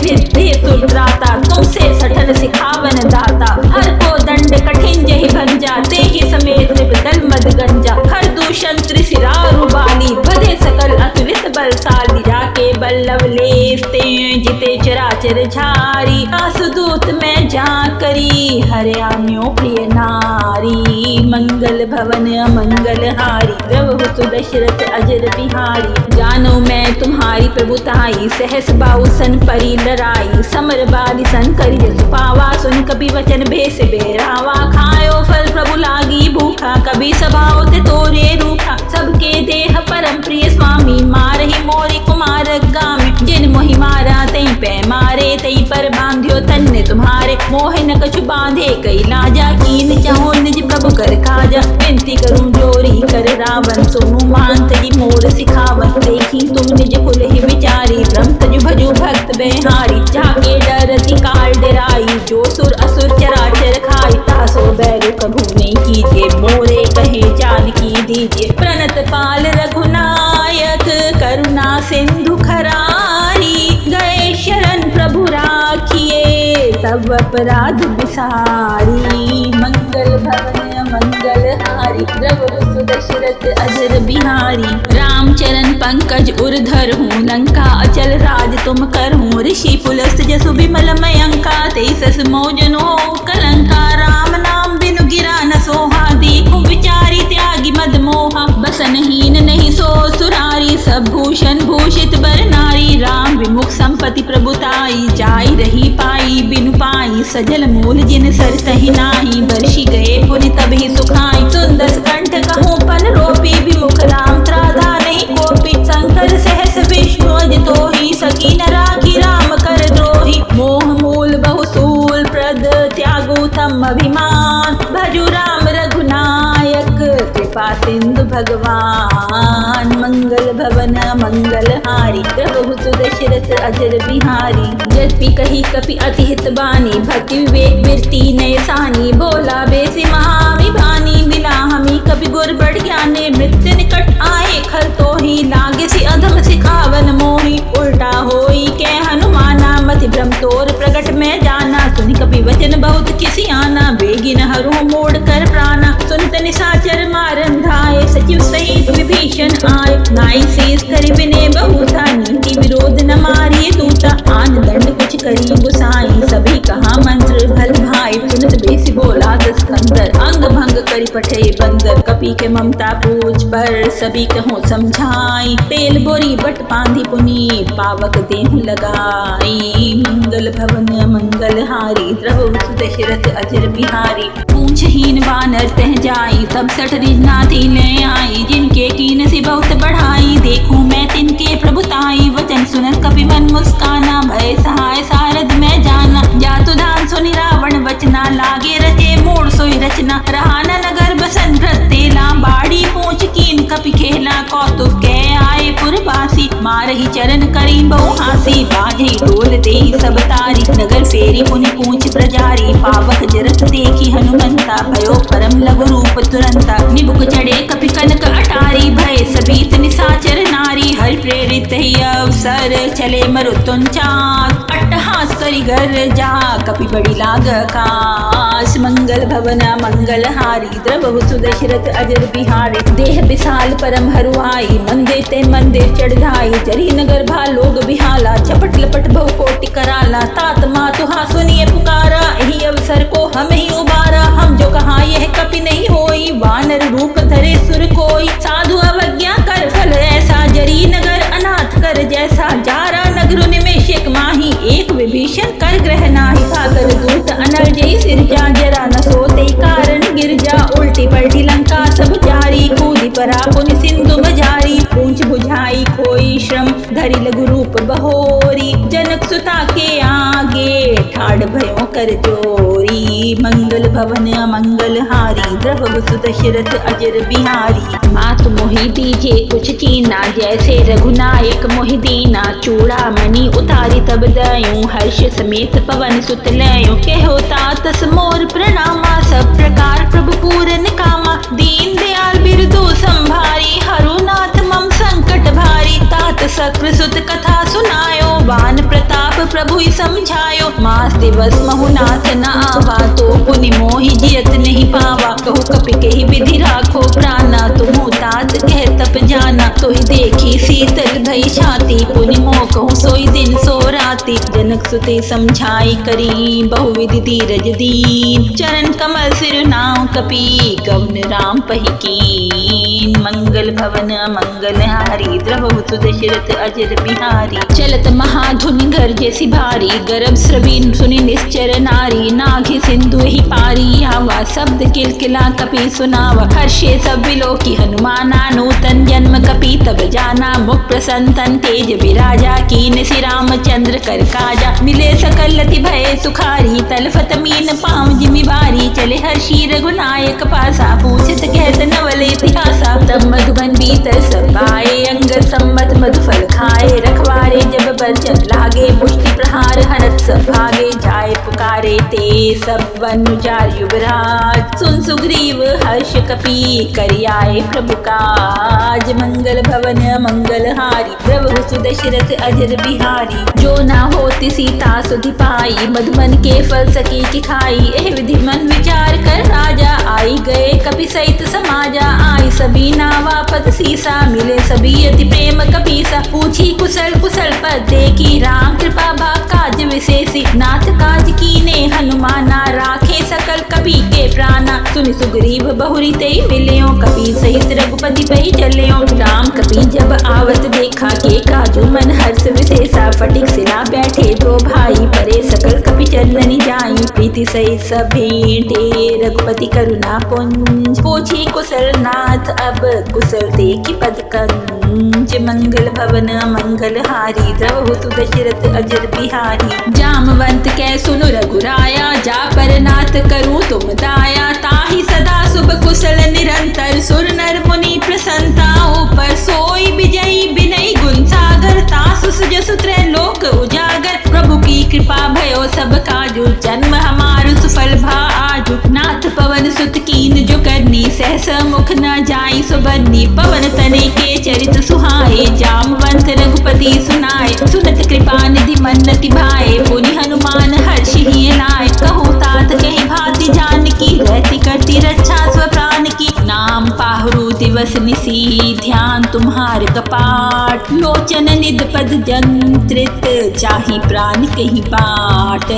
सुत्राता तुमसे सठन सिखावन दाता हर को दंड कठिन जहि भंजा तेहि समेत दल मद गंजा हर दूषण त्रिशिरारु बाली बधे सकल अतुलित बलशाली जाके बल्लभ लेते जिते चराचर झारी आसुदूत में जा करी हरियाण्यो प्रिय नारी मंगल भवन मंगल हारी द्रवहु दशरथ अजर बिहारी जानो मैं तुम्हारी प्रभुताई सहस बाहु सन परी लड़ाई समर बाली सन करी जसु पावा सुन कभी वचन भेष बेरावा खायो फल प्रभु लागी भूखा कभी स्वभाव ते तोरे रूखा सबके देह परम प्रिय स्वामी मारहि मोरी कुमार गामी जिन मोहि मारा तई पे मारे तई पर बांध्यो तन्ने तुम्हारे मोह न कछु बांधे कई लाजा कीन चाहो निज प्रभु कर काजा विनती करूं जोरी कर रावण सोनु मांत जी मोर सिखावन देखी तुम निज कुल ही विचारी ब्रह्म तजु भजु भक्त बेहारी जाके डरती काल डराई जो सुर असुर चराचर खाई तासो बैरु कभू नहीं कीजिए मोरे कहे जान की दीजिए प्रणत पाल रघुनायक करुणा सिंधु खरारी गए शरण प्रभु राखिए तब अपराध बिसारी मंगल भवन मंगल हारी द्रवहु दशरथ अजर बिहारी राम चरण पंकज उर्धर हूँ लंका अचल राज तुम कर हूँ ऋषि पुलस्त जसु बिमल मयंका तेसस मौजनो कलंका राम नाम बिनु गिरा न सोहा देखो विचारी त्यागी मद मोहा बसनहीन नहीं सो सुरारी सब भूषण भूषित बर नारी राम विमुख संपत्ति प्रभुताई जाई रही पाई बिनु पाई सजल मूल जिन सर तहि नाही बरसी गए पुनि तब ही सुखाई सुंदर कंठ कहूँ पल रोपी विमुख राम त्राधा नहीं कोपी शंकर सहस विष्णु तो ही सकी न राखी राम कर द्रोही मोह मूल बहुसूल प्रद त्यागु तम अभिमान भजु राम रघुनायक कृपा सिंधु भगवान मंगल भवन मंगल हारी प्रभु दशरथ अजर बिहारी जदपि कही कपि अति हित बानी भक्ति विवेक बिरती नय सानी बोला बेसी महाभिमानी बिना हमी कपि गुर बढ़ ज्ञाने मृत्यु निकट आए खर तो ही लागे सी अधम सिखावन मोही उल्टा होई के हनुमाना मति भ्रम तोर प्रकट में जाना सुनि कपि वचन बहुत किसी आना बेगिन हरु मोड़ कर प्राणा सुनत निशाचर मारन धाये सचिव सहित विभीषण आए नाई शेष करि विने बहुता नीति विरोध न मारिए दूता आन दंड कुछ करी गुसाई सभी कहा मंत्र भल भाई सुनत बेसी बोला दस कंदर अंग भंग करी पठे बंदर कपि के ममता पूछ पर सभी कहो समझाई तेल बोरी बट बांधी पुनी पावक देहु लगाई मंगल भवन मंगल हारी द्रवहु दशरथ अजर बिहारी पूछहीन वानर तह जाई तब सठ नाती ले आई जिनके कीन से बहुत बढ़ाई देखूं मैं तिनके प्रभुताई वचन सुनत कपि मन मुस्काना भय सहाय सारद में जाना जातु धान सुनि रावण वचना लागे रचे मूड सोई रचना रहा न नगर बसन भ्रत तेला बाड़ी पूछ कीन कपि खेला कौतुक के आए पुरवासी मारही चरण करी बहु हासी बाजे डोल दे सब तारी नगर फेरी पुनि पूछ प्रजारी पावक जरत देखी हनुमंता भयो परम लघु रूप तुरंता निबुक चढ़े कपि कनक अटारी भय सबीत निशाचर नारी हर प्रेरित ही अवसर चले मरुतुन चाक अट्टहास करी गर जा कपि बड़ी लाग काश मंगल भवन मंगल हारी द्रवहु दशरथ अजर बिहारी देह विशाल परम हरुआई मंदिर ते मंदिर चढ़ाई जरी नगर भा लोग बिहाला चपट लपट बहु कोटि कराला तात मातु हा सुनिए पुकारा यही अवसर को हम ही उबारा हम जो कहा यह कपि नहीं होई वानर रूप धरे सुर कोई, साधु अवज्ञा कर फल ऐसा, जरी नगर अनाथ कर जैसा, जारा नगर निमेश एक माही, एक विभीषण कर ग्रह नाही, भागर दूत अनल जय सिरजा, जरा न सोते कारण गिरजा, उल्टी पलटी लंका सब जारी, कूदी परा पुनि सिंधु बजारी, पूंछ बुझाई खोई श्रम, धरि लघु रूप बहोरी, जनक सुता के आगे ठाड़ भयो कर जोरी, मंगल भवन अमंगल हारी, द्रव सुत दशरथ अजर बिहारी, मात मोहि दीजे कुछ चीना, जैसे रघुनायक मोहि दीना, चूड़ामणि उतारी तब दयूं, हर्ष समेत पवन सुत लयूं, कहो तात मोर प्रणामा, सब प्रकार प्रभु पूरन कामा, दीन दयाल बिरदु संभारी, हरुनाथ मम संकट भारी, तात सक्र सुत कथा सुनायो, बान प्रताप प्रभु समझायो, मास दिवस महुनाथ न आवा, तो पुनि मोहि जियत नहीं पावा, कहु कपि कहि विधि राखो प्राणा, तुम तात कह तप जाना, तोहि देखी शीतल भई छाती, पुनि मोह कहूँ सोई दिन सो राती, जनक सुते समझाई करी बहुविधि धीरज दीन, चरण कमल सिर नाम कपि कवन राम पहि कीन, मंगल भवन मंगल हारी, द्रवहु दशरथ अजर बिहारी, चलत महाधुनि गर्जे सिभारी, गर्भ स्रवीन सुनि निश्चर नारी, नाघि सिंधु ही पारी आवा, शब्द किलकिला कपि सुनावा, हर्षे सब विलोकी हनुमाना, नूतन जन्म कपि तब जाना, मुख प्रसन्न तेज विराजा, कीन श्री रामचंद्र कर काजा, मिले सकल लति भय सुखारी, तलफत मीन पाँव जिमि बारी, चले हर्षि रघुनायक पासा, पूछत कहत नवल इतिहासा, तब मधुबन बीत सब आए, अंग सम्मत मधुफल खाए, रखवारे जब बचन लागे, मुष्टि प्रहार हरत सब भागे, जाए पुकारे ते सब वनुचार युवराज, सुन सुग्रीव हर्ष कपि करियाए प्रभु काज, मंगल भवन मंगल हारी, द्रवहु सुदशरथ अजर बिहारी, जो ना होती सीता सुधि पाई, मधुमन के फल सके कि खाई, एह विधि मन विचार कर राजा, आई गए कपि सहित समाजा, आई सभी नावा पद सीसा, मिले सभी अति प्रेम कपीसा, पूछी कुशल कुशल पद देखी, राम कृपा भा काज विशेषी, नाथ काज कीने हनुमाना, राखे सकल कपि के प्राणा, सुनि सुग्रीव बहुरी ते मिलियो, कपि सहित रघुपति पहि चलियो, राम कपि जब आवत देखा, के काजू मन हर्ष विशेषा, फटिक सिला बैठे दो भाई, परे सकल कपि चलनि जाई, प्रीति सहित सब भेंटे, रघुपति करुणा पुंज, पूछी कुशल नाथ अब कुशल ते की पद कंज, मंगल भवन मंगल हारी, द्रवहु दशरथ अजर बिहारी, जामवंत कै सुनु रघुराया, जा पर नाथ करूं तुम दाया, ताहि सदा शुभ कुशल निरंतर, सुर नर मुनि प्रसन्नता ऊपर, सोई विजयी विनयी गुण सागर, तासु सुजसु त्रैलोक उजागर, प्रभु की कृपा भयो सब काजू, जन्म हमारु सुफल भा आजू, नाथ पवन सुत कीन जो करनी, सहस मुख न जाई सुबन्नी, पवन तने के चरित सुहाए, जामवंत रघुपति सुनाए, सुनत कृपा निधि मन्नति भाए, पुनि हनुमान हर्ष ही लाए, कहूँ तात कही भांति जानकी, रहती करती रक्षा स्वप्राण की, नाम पाहु दिवस निसी, ध्यान तुम्हार कपाट, लोचन निध पद जंत्रित, चाही प्राण कही बाट,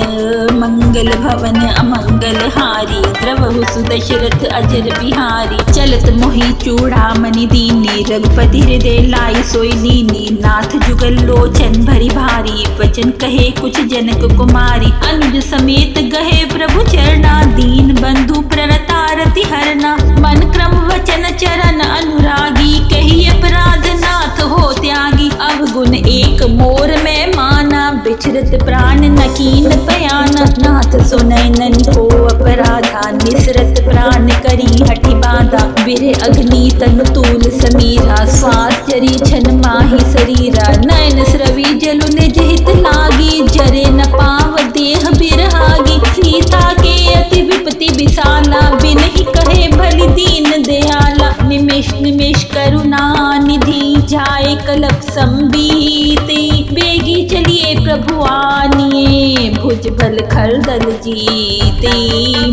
मंगल भवन अमंगल हारी, द्रवहु दशरथ अजर बिहारी, चलत मोहि चूड़ामणि दीनी, रघुपति हृदय लाई सोई दीनी, नाथ जुगल लोचन भरी भारी, वचन कहे कुछ जनक कुमारी, अनुज समेत गहे प्रभु चरना, दीन बंधु प्रणतारति हरना, मन क्रम वचन चरण अनुरागी, कही अपराध नाथ हो त्यागी, अवगुण एक मोर में माना, बिचरत प्राण नकीन बयाना, नाथ सुनय नन को अपराधा, निसरत प्राण करी हठि बाधा, बिरे अग्नि तनु तूल समीरा, श्वास जरी छन माही शरीरा, नयन स्रवी जलु निज हित लागी, जरे न पाव देह बिरहागी, सीता के अति विपति विशाला, बिनहि कहे भली दीन दयाला, निमेष निमेष करुणा निधि, जाए कलप संबीते, बेगी चलिए प्रभु आनिए, भुज बल खलदल जीते,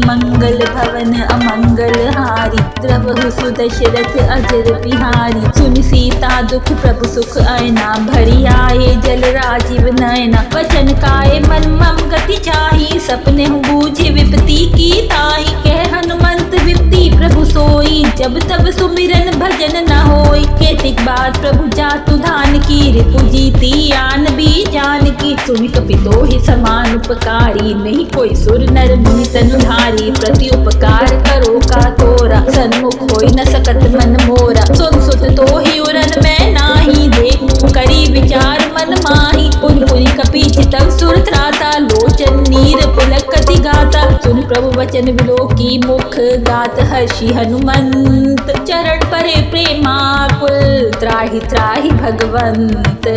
मंगल भवन अमंगल हारी, द्रवहु दशरथ अजर बिहारी, सुनि सीता दुख प्रभु सुख आयना, भरी आए जल राजीव नयना, वचन काय मन मम गति चाही, सपने बूझे विपत्ति की ताही, कह हनुमंत विपत्ति प्रभु सोई, जब तब सुमिरन भजन न होई। केतिक बार प्रभु जातु धान की, रिपु जीती आन भी जान की। सुनि कपि तो ही समान उपकारी, नहीं कोई सुर नर मुनि तनुधारी। प्रति उपकार करो का तोरा, सन्मुख होई न सकत मन मोरा। सुन सुत तो ही उरन मैं नाही, देखूं करी विचार मन माही। पुनि पुनि कपि चितव सुर त्राता, लोचन नीर पुलक कति गाता। सुन प्रभु वचन विलोकी मुख, गात हर्षि हनुमंत। चरण परे प्रेमाकुल, त्राहि त्राहि भगवंत।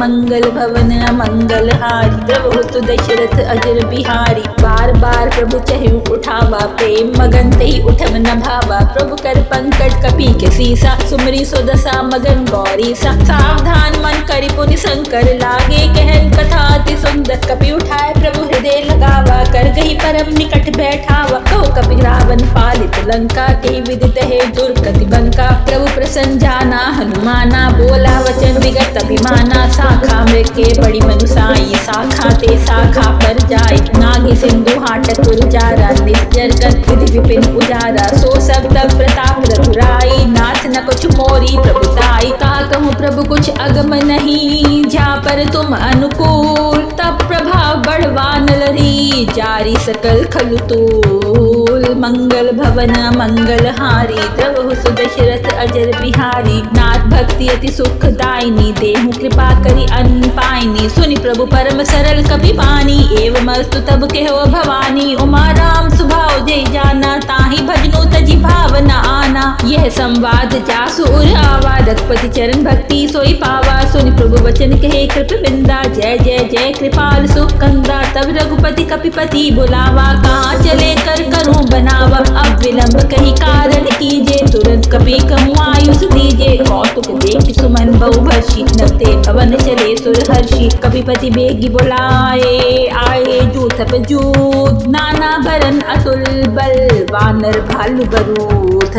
मंगल भवन अमंगल हारी, प्रभु तु दशरथ अजर बिहारी। बार बार प्रभु चहु उठावा, प्रेम मगन तेहि उठम न भावा। प्रभु कर पंकज कपि के सीसा, सुमरी सो दशा मगन गौरी सा। सावधान मन करि पुनि शंकर, लागे कहन कथा अति सुंदर। कपि उठाए प्रभु हृदय लगावा, कर गही परम निकट बैठावा। कहो कपि रावण पालित लंका, के विदित है दुर्गति बंका। प्रभु प्रसन्न जाना हनुमाना, बोला वचन विगत अभिमाना। शाखा मृग के बड़ी मनुसाई, शाखा ते शाखा पर जाई। नागी सिंधु हाटक उजारा, निश्चर गत विधि विपिन उजारा। सो सब तब प्रताप रघुराई, नाथ न कुछ मोरी प्रभुताई। कहा कहूँ प्रभु कुछ अगम नहीं, जा पर तुम अनुकूल। तब प्रभाव बढ़वा नलरी, जारी सकल खलु तूल। मंगल भवन मंगल हारी, द्रवहु सुदशरथ अजर बिहारी। नाथ भक्ति अति सुख दायिनी, देहु कृपा करि अन्न पाइनी। सुनि प्रभु परम सरल कपि बानी, एवं अस्तु तब कहो भवानी। उमा राम सुभाव जय जाना, ताहि भजनु तजि भावना आना। यह संवाद जासु उर आवा, रघुपति चरण भक्ति सोई पावा। सुनि प्रभु वचन कहे कृप बिंदा, जय जय जय कृपाल सुख कंदा। तब रघुपति कपिपति बुलावा, कहाँ चले कर करूं बनावा। अब विलंब कही कारण कीजे, तुरंत कपि कहूँ आयुष दीजे। कौतुक देख सुमन बहुभर्षि, नवते भवन चले सुर हर्षि। कपिपति बेगी बुलाए, आए जूथ जूथ। नाना भरन अतुल बल, वानर भालु बरूथ।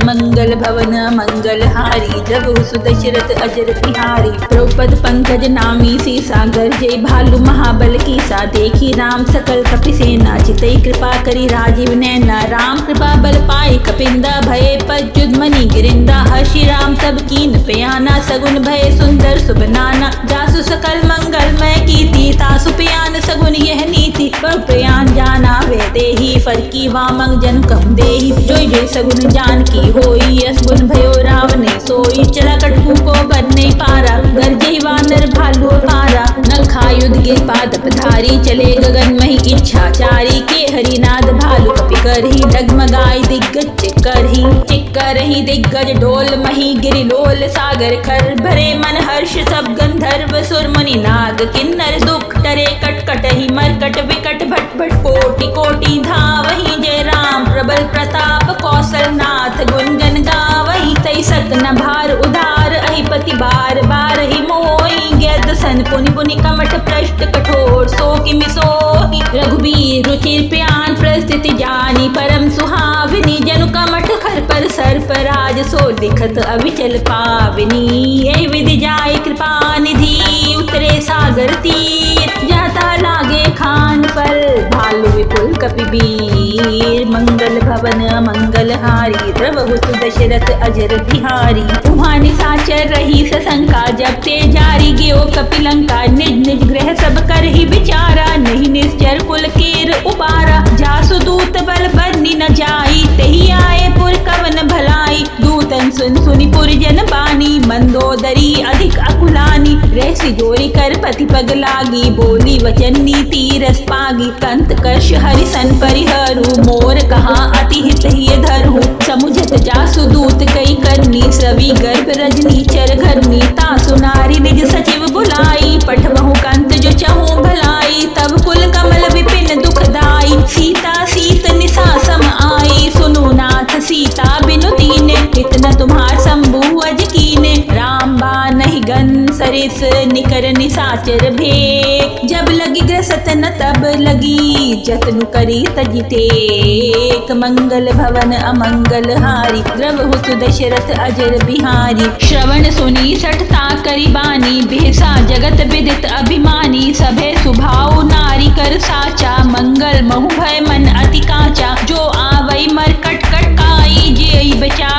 मंगल भवन मंगल हारी, द्रवहु सुदशरथ अजर बिहारी। द्रौपद पंकज नामी सीसा, गर्जय भालु महाबल कीसा। देखी राम सकल कपि सेना, चितई कृपा करी राजीव नैना। राम कृपा बल पाए कपिंदा, भय पज्जुद मणि गिरिंदा। हर्षि राम तब कीन प्याना, सगुन भय सुंदर शुभ नाना। जासु सकल मंगल मय कीर्ति, तासु प्यान सगुन यह नीति। पर प्रयान जाना वे देहि, फरकी वामंग जन कम देहि। जोई जोई सगुन जान की होई, असगुन भयो रावने सोई। चला कटकू को बरने पारा, गर्जई वानर भालु पारा। नल खायुध गिर पादप धारी, चले गगन मही इच्छाचारी। के हरिनाद भालु कपि करही, डगमगाई दिग्गज चिक्करही दिग्गज। डोल मही गिरिलोल सागर खर, भरे मन हर्ष सब गंधर्व सुर मुनि नाग किन्नर। दुख टरे कटकटहि मरकट, विकट भट भट कोटि कोटि धावहि। जय राम प्रबल प्रताप कौशलनाथ, गुणगन गावहि। तै सत न भार उधार, अहिपति बार बार ही मोहि। गैद सन पुनि पुनि कमठ पृष्ठ कठोर, सो किमि सोहि। रघुबीर रुचिर प्यान प्रस्थिति जानी, परम सुहाविनी। जनु कमठ खर पर सर्प राज, सो दिखत अविचल पाविनी। यही विधि जाय कृपा निधि, उतरे सागर तीर। जाता लागे खान पर, भालु विपुल कपिबीर। मंगल भवन मंगल हारी, द्रवहु सुदशरथ अजर बिहारी। उहाँ निशाचर रही सशंका, जब ते जारी गयो कपिलंका। निज निज गृह सब करहि विचारा, नहीं निश्चर कुल केर उबारा। जासु दूत बल बरनी न जाई, तेहि आए पुर कवन भलाई। दूतन सुन सुनि पुरजन बानी, मंदोदरी अधिक अकुलानी। रहसि जोरी कर पति पग लागी, बोली वचन नीति रस पागी। कंत कश हरिसन परिहरू, मोर कहाँ अति हित हिय धरहु। समुझत जासु दूत कई करनी, स्रवी गर्भ रजनी चर घरनी। तासु नारी निज सचिव बुलाई, पठवहु कंत जो चहु भलाई। तब कुल कमल विपिन दुखदाई, सीता सीत निशा सम आई। सुनु नाथ सीता बिनु दीने, इतना तुम्हार शंभु अज कीने। राम बानहि गन सरिस, निकर निशाचर भेक। जब लगी ग्रसत न तब लगी, जतनु करी तजि टेक। मंगल भवन अमंगल हारी, द्रवहु सुदशरथ अजर बिहारी। श्रवण सुनी सठता करी बानी, बिहसा जगत विदित अभिमानी। सभे सुभाव नारी कर साचा, मंगल महु भय मन अति काचा। जो आवई मर कट कट काई, जे बचा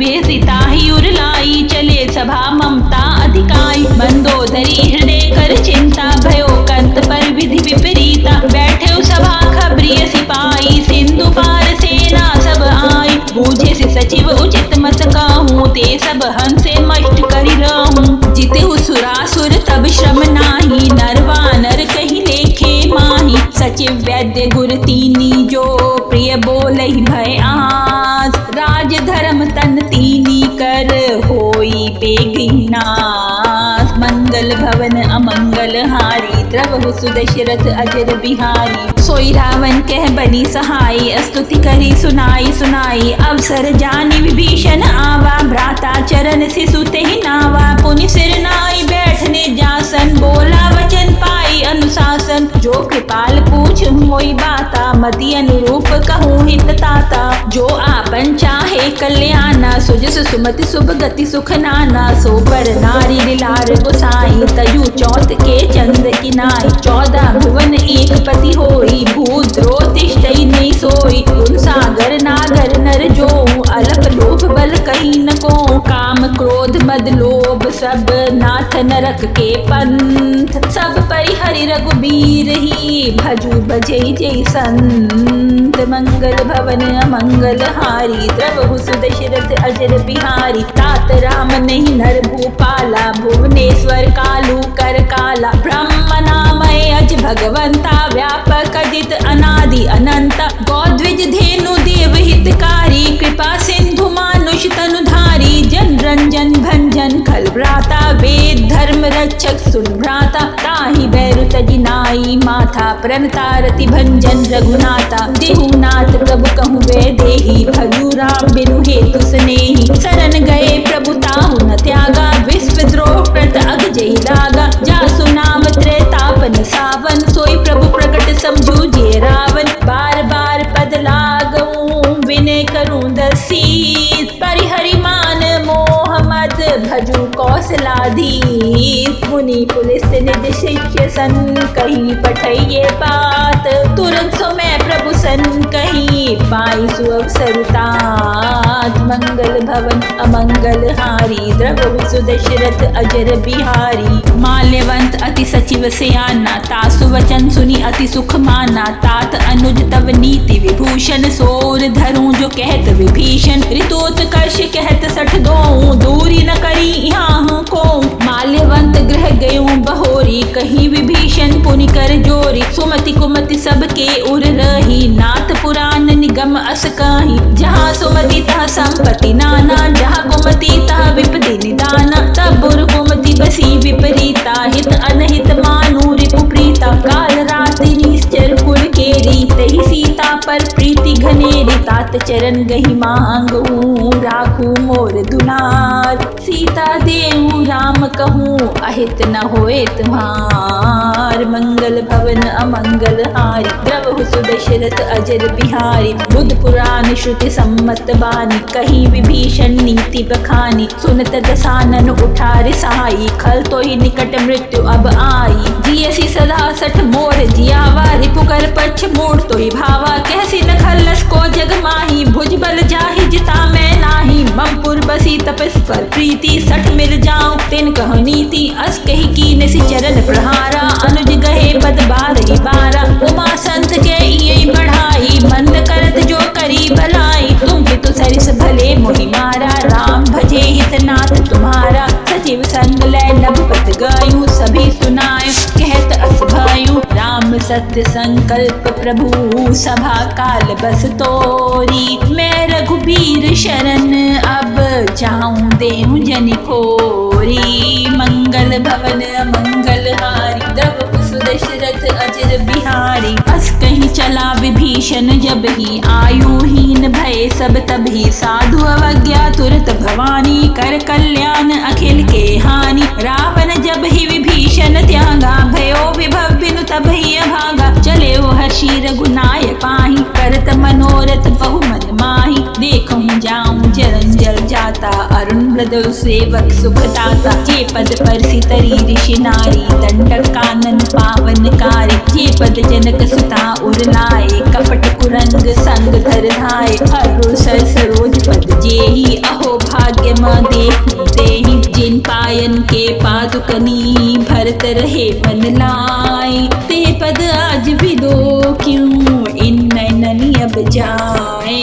बेसिता ही उरलाई, चले सभा ममता अधिकाई। मंदोदरी हृदय कर चिंता, भयो कंत पर विधि विपरीता। बैठे सभा खबरिय सिपाही, सिंधु पार सेना सब आई। बूझे से सचिव उचित मत कहूँ, ते सब हंसे मष्ट करि रहूँ। जितेहु सुरासुर तब श्रम नाही, नर वानर कहीं लेखे माही। सचिव वैद्य गुर तीनी, जो प्रिय बोलहि भय आस। राज धर्म तन तीनी, कर होई बेगी नाश। मंगल भवन अमंगल हारी, द्रवहु सुदशरथ अजर बिहारी। सोई रावण कह बनी सहाई, स्तुति करी सुनाई सुनाई। अवसर जानि विभीषण आवा, भ्राता चरण सिसु तेहि नावा। पुनि सिर नाई बैठने जासन, बोला वचन पाई अनुशासन। जो कृपाल पूछ मोई बाता, मति अनुरूप कहूँ हित ताता। जो आपन चाहे कल्याणा, सुजस सुमति शुभ गति सुख नाना। सो पर नारी लार गोसाई, तयु चौथ के चंद किनाई। 14 भुवन एक पति होई, भूद्रोह तिष्ठई नहीं सोई। उन सागर नागर नर जो, अलप लोभ बल कहीं न को। काम क्रोध मद लोभ सब, नाथ नरक के पंथ। सब परिहरि रघुबीर ही, भजू भजै जय संत। मंगल भवन अमंगल हारी, द्रवहु सुदशरथ अजर बिहारी। तात राम नहीं नर भूपाला, भुवनेश्वर कालू कर काला। ब्रह्म नामय अज भगवंता, व्यापक अजित अनादि अनंत। गौद्विज धेनु देव हितकारी, कृपा सिंधु मानुष तनुधारी। जन रंजन भंजन खल भ्राता, वेद धर्म रक्षक सुन भ्राता। ताहि बैरु तजि नाई माथा, प्रणतारति भंजन रघुनाथा। देहुनाथ प्रभु कहूँ वे देही, भजू राम बिनु हेतु स्नेही। शरण गए प्रभु ताहु न त्यागा, विश्वद्रोह प्रत अग जय लागा। जासु नाम त्रैतापन सावन, सोई प्रभु प्रकट समझू जे रावण। बार बार पद लागूं, विनय करूं दसीस। परिहरि मान मोह मद, भजू कौशलाधीश। मुनि पुलिस निज शिष्य सन, कहीं पठइये बात। तुरंत सो मैं प्रभु सन कहीं, पाई सुअवसर तात। मंगल भवन अमंगल हारी, द्रवहु सुदशरथ अजर बिहारी। माल्यवंत अति सचिव सयाना, तासु वचन सुनी अति सुख माना। तात अनुज तव नीति विभूषण, सोर धरूं जो कहत विभीषण। ऋतोत्कर्ष कहत सठ दोऊं, दूरी न करी यहाँ को। माल्यवंत गृह गयूं बहोरी, कहीं विभीषण पुनि कर जोरी। सुमति कुमति सबके उर रही, नाथ पुराण निगम अस कहीं। जहाँ सुमति तह संपत्ति नाना, जहाँ कुमति तह विपदि निदाना। तब बुर कुमति बसी विपरीता, हित अनहित मानु रिपु प्रीता। काल रात्रि निश्चर कुल केरी, तही सीता पर प्रीति घनेरी। तात चरण गही मांगूं, राखू मोर दुलार। सीता देहूं राम कहूँ, अहित न होए तुम्हार। मंगल भवन अमंगल हारी, द्रवहु सुदशरथ अजर बिहारी। बुध पुराण श्रुति सम्मत बानी, कहीं विभीषण नीति बखानी। सुनत दसानन उठा रिसाई, खल तो ही निकट मृत्यु अब आई। जियसी सदा सठ मोर जियावा, रिपुकर पक्ष मोड़ तो ही भावा। कहसी न खल्लस को जग माही, भुज बल जाहि जिता मैं नाही। ममपुर बसी तपस पर प्रीति, सठ मिल जाऊं तिन कह नीति। अस कही कीन सि चरण प्रहारा, अनुज गहे पद बारहि बारा। उमा संत के यही बढ़ाई, मंद करत जो करी भलाई। तुम पितु सरिस भले मोहि मारा, राम भजे हित नाथ तुम्हारा। सचिव संग लै नभपत गायूं, सभी सुनाय कहत अस भायूं। राम सत्य संकल्प प्रभु, सभा काल बस तोरी। मैं रघुबीर शरण, अब जाऊं देहूं जनि खोरी। मंगल भवन मंगल हारी, द्रवहु सुदशरथ अजर बिहारी। अस कहीं चला विभीषण जब ही, आयुहीन भय सब तभी। साधु अवज्ञा तुरत भवानी, कर कल्याण अखिल के हानि। रावण जब ही विभीषण त्यागा, भयो विभव बिनु तब ही अभागा। चले वो हर्षि रघुनाय पाहि, करत मनोरथ बहु मन माहि। देखूं जाऊं जलंजल जाता, अरुण मृदु सेवक सुखदाता। जे पद पर सितरी ऋषि नारी, दंडक कानन पावनकारी। जे पद जनक सुता उरलाए, कपट कुरंग संग धर धाय। हर सर सरोज पद जेहि, अहो भा प्रेम देखूं तेहि। जिन पायन के पादुकनी भरत रहे मन लाई, ते पद आज भी दो क्यों इन नैननी अब जाए।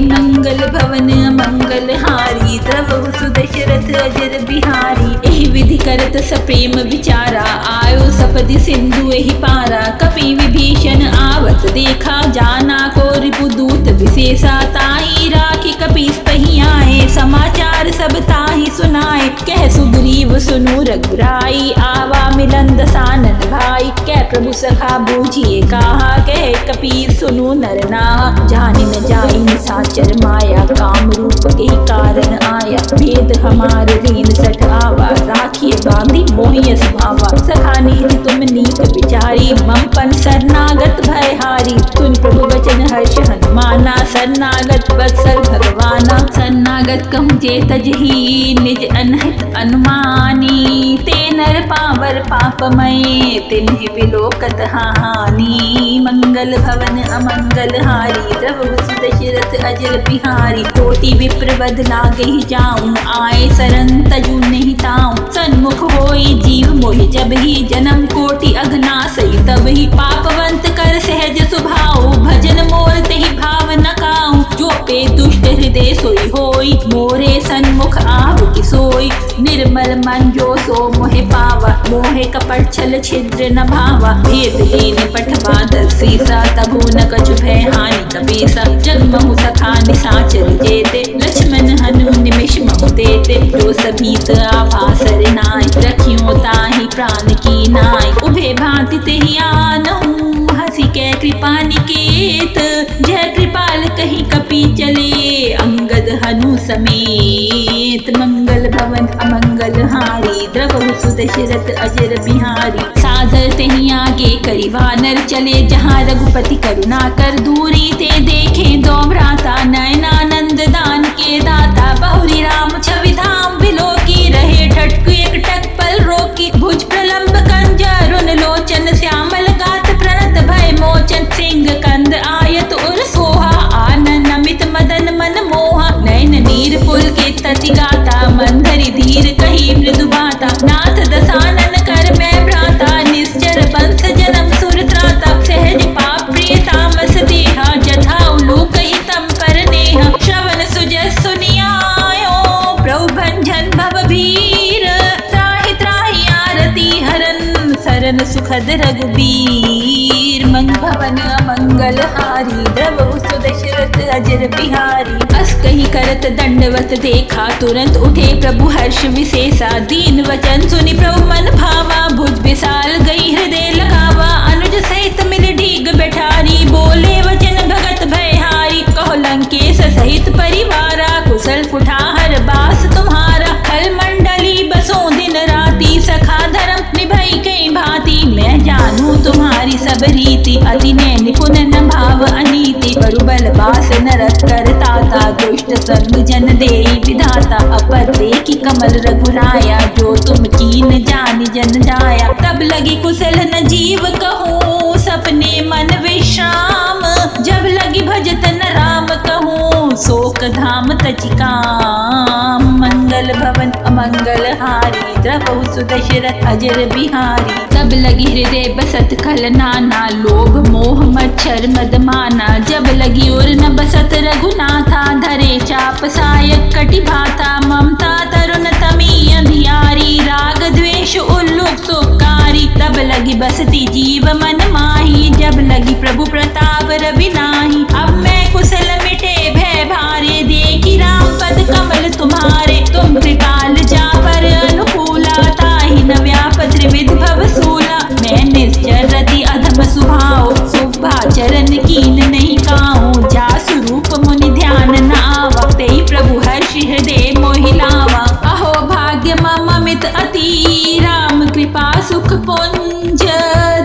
मंगल भवन अमंगल हारी, द्रवहु सुदशरथ अजर बिहारी। एहि विधि करत सप्रेम विचारा, आयो सपदि सिंधु एहि पारा। कपि विभीषण आवत देखा, जाना को रिपुदूत विशेषा। ताहि राखी कपीस पही आए, समाचार सब ताहि सुनाए। कह सुग्रीव सुनु रघुराई, आवा मिलन दसानन भाई। कह प्रभु सखा बूझिए कहा, कह कपीस सुनु नर नावा। जानि न जाई निशाचर माया, काम रूप के कारण आया। भेद हमार लीन सठ आवा, राखिए बांधी मोहिय स्वभावा। सखा नीति तुम नीत विचारी, मम पन शरणागत भयहारी। सुन प्रभु वचन हर्ष हनुमाना, शरणागत वत्सल भगवाना। शरणागत कहूँ जे तजहि, निज अनहित अनुमानी। ते नर पावर पापमय, तिन्हि विलोकत हानि। मंगल भवन अमंगल हारी, द्रवहु सुदशरथ अजर बिहारी। कोटि विप्र बद लागहि जाऊं, आए सरन तजु नहीं ताऊं। सन्मुख होई जीव मोहि जबहि, जन्म कोटि अघनासई तबहि। पापवंत कर सहज स्वभाव, भजन मोर तेहि भाव न काऊं। जो पे दुष्ट हृदय सोई होई, मोरे सन्मुख आहुति सोई। निर्मल मन जो सो मोहि पावा, मोहे कपट छल छिद्र न भावा। भेद लीन पठवा दर्शीसा, तबु न कछु भय हानि कपीसा। जगमहु सखा निशाचर जेते, लक्ष्मण हनु निमिष महु तेते। जो सभीत आवा सरनाई, रखियो ताहि प्राण की नाई। उभे भांति तेहि आनहु, हंसी कै कृपा निकेत। जय कृपाल कहि कपि चले, अंगद हनु समेत। मंगल भवन अमंगल हारी, द्रवहु सुदशरथ अजर बिहारी। सादर तेहि आगे करि वानर चले, जहाँ रघुपति करुणा कर दूरी। ते देखे दो भ्राता, नयनानंद दान के दाता। बहुरी राम छवि धाम बिलोकी, रहे ठठक एक टक पल रोकी। भुज प्रलंब कंजरुन लोचन, श्यामल गात प्रणत भय मोचन। सिंह कंद आयत उर सोहा, आनन अमित मदन मन मोहा। नयन नीर पुलकित तति गाता, मंधरि धीर कही मृदु बाता। नाथ दसानन कर मैं भ्राता, निश्चर बंस जन्म सुर त्राता। सहज पाप प्रिय तामस देहा, जथा उलूक हितम पर नेहा। श्रवण सुजस सुनियायो, प्रभु भंजन भव भीर। त्राहि त्राहि आरती हरन, सरन सुखद रघुबीर। मंग भवन अमंगल हारी, द्रवहु सुदशरथ अजर बिहारी। अस कहि करत दंडवत देखा, तुरंत उठे प्रभु हर्ष विशेषा। दीन वचन सुनि प्रभु मन भावा, भुज विशाल गई हृदय लगावा। अनुज सहित मिल ढीग बैठारी, बोले वचन भगत भयहारी। कहो लंकेश सहित परिवारा, कुशल कुठार बास तुम्हारा। खल मंडली बसो दिन राति, सखा धर्म निभई कई भांति। मैं जानू तुम्हारी सब रीति, अति ने निपुण न भाव अनीति। बरुबल बास नरक करताता, दुष्ट संग जन देई विधाता। अपर देखी कमल रघुराया, जो तुम कीन जानि जन जाया। तब लगी कुशल न जीव कहूँ, सपने मन विश्राम। जब लगी भजत न राम कहूँ, शोक धाम तचिकाम। मंगल भवन अमंगल हारी, द्रवहु सुदशरथ अजर बिहारी। तब लगी हृदय बसत खल नाना, लोभ मोह मच्छर मद माना। जब लगी उर न बसत रघुनाथा, धरे चाप सायक कटि भाता। ममता तरुण तमी अंधियारी, राग द्वेष उल्लूक सुकारी। तब लगी बसती जीव मन माही, जब लगी प्रभु प्रताप रवि नाही। अब मैं कुशल मिटे भय भारे, देखी राम पद कमल तुम्हारे। तुम कृपाल जा पर अनुकूला, ताहि न व्याप त्रिविध भव सूला। मैं निश्चर रति अधम स्वभाव, शुभा चरण कीन नहीं काऊं। जा स्वरूप मुनि ध्यान न आवा, तेहि प्रभु हर्ष हृदय मोहि लावा। अहो भाग्य मम अमित अति, राम कृपा सुख पुंज।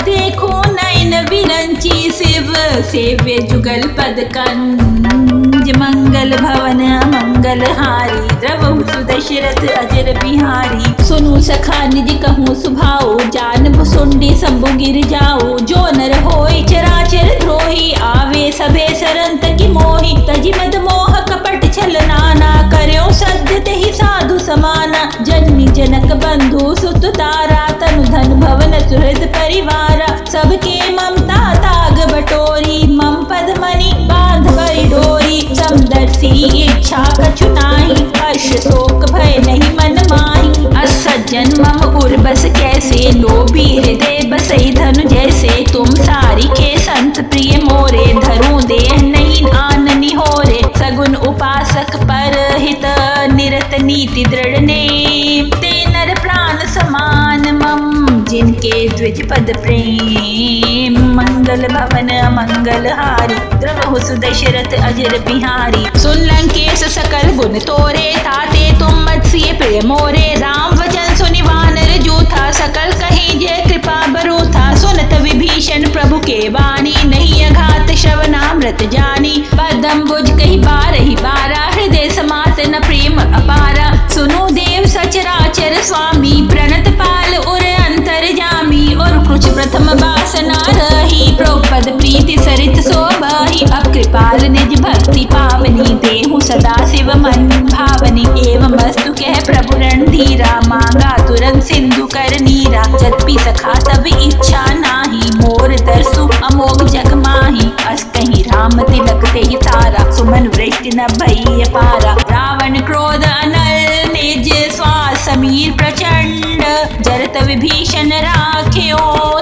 देखो नयन विरंची, शिव सेव्य जुगल पद कंज। मंगल भवन मंगल हारी, द्रवहु सुदशरथ अजर बिहारी। सुनु सखा निज कहूँ सुभाओ, जान भुसुंडी शंभु गिर जाओ। जो नर होय चराचर द्रोही, आवे सबे सरन तकी मोहि। तजि मद मोह कपट छल नाना, करयो सद्य तेहि साधु समाना। जननी जनक बंधु सुत तारा, तनु धन भवन सुहृद परिवारा। सबके ममता ताग बटोरी, मम पद मणि बांध बरि डोरी। समदर्शी इच्छा कछु नाही, हर्ष शोक भय नहीं मन माही। अस सज्जन मम उर्बस कैसे, लोभी हृदय बसई धनु जैसे। तुम सारिके संत प्रिय मोरे, धरूं देह नहीं आननी होरे। सगुन उपासक परहित, निरत नीति दृढ़ नेम। ते नर प्राण समान मम, जिनके द्विज पद प्रेम। मंगल भवन मंगल हारी, द्रवहु सुदशरथ अजर बिहारी। सुन लंकेश सकल गुण तोरे, ताते तुम मत्स्य प्रिय मोरे। राम वचन सुनि वानर जूथा, सकल कहीं जय कृपा बरूथा। सुनत विभीषण प्रभु के वाणी, नहीं अघात श्रवणामृत जानी। पदम्बुज कही बारहि बारा, हृदय समात न प्रेम अपारा। सुनो देव सचराचर स्वामी, प्रणत पाल उर अंतर जामी। और कुछ प्रथम वासना रही, प्रोपद प्रीति सरित शोभहि। अब कृपाल निज भक्ति पावनी, देहु सदा शिव मन भावनी। एवं वस्तु कह प्रभु रणधीरा, मांगा तुरंत सिंधु कर नीरा। जद्पि सखा तब इच्छा नाही, मोर दर्शु अमोघ जग माही। अस कहीं राम तिलक तेहि तारा, सुमन वृष्टि न भई अपारा। रावण क्रोध अनल निज, श्वास समीर प्रचंड। जरत विभीषण राख्यो,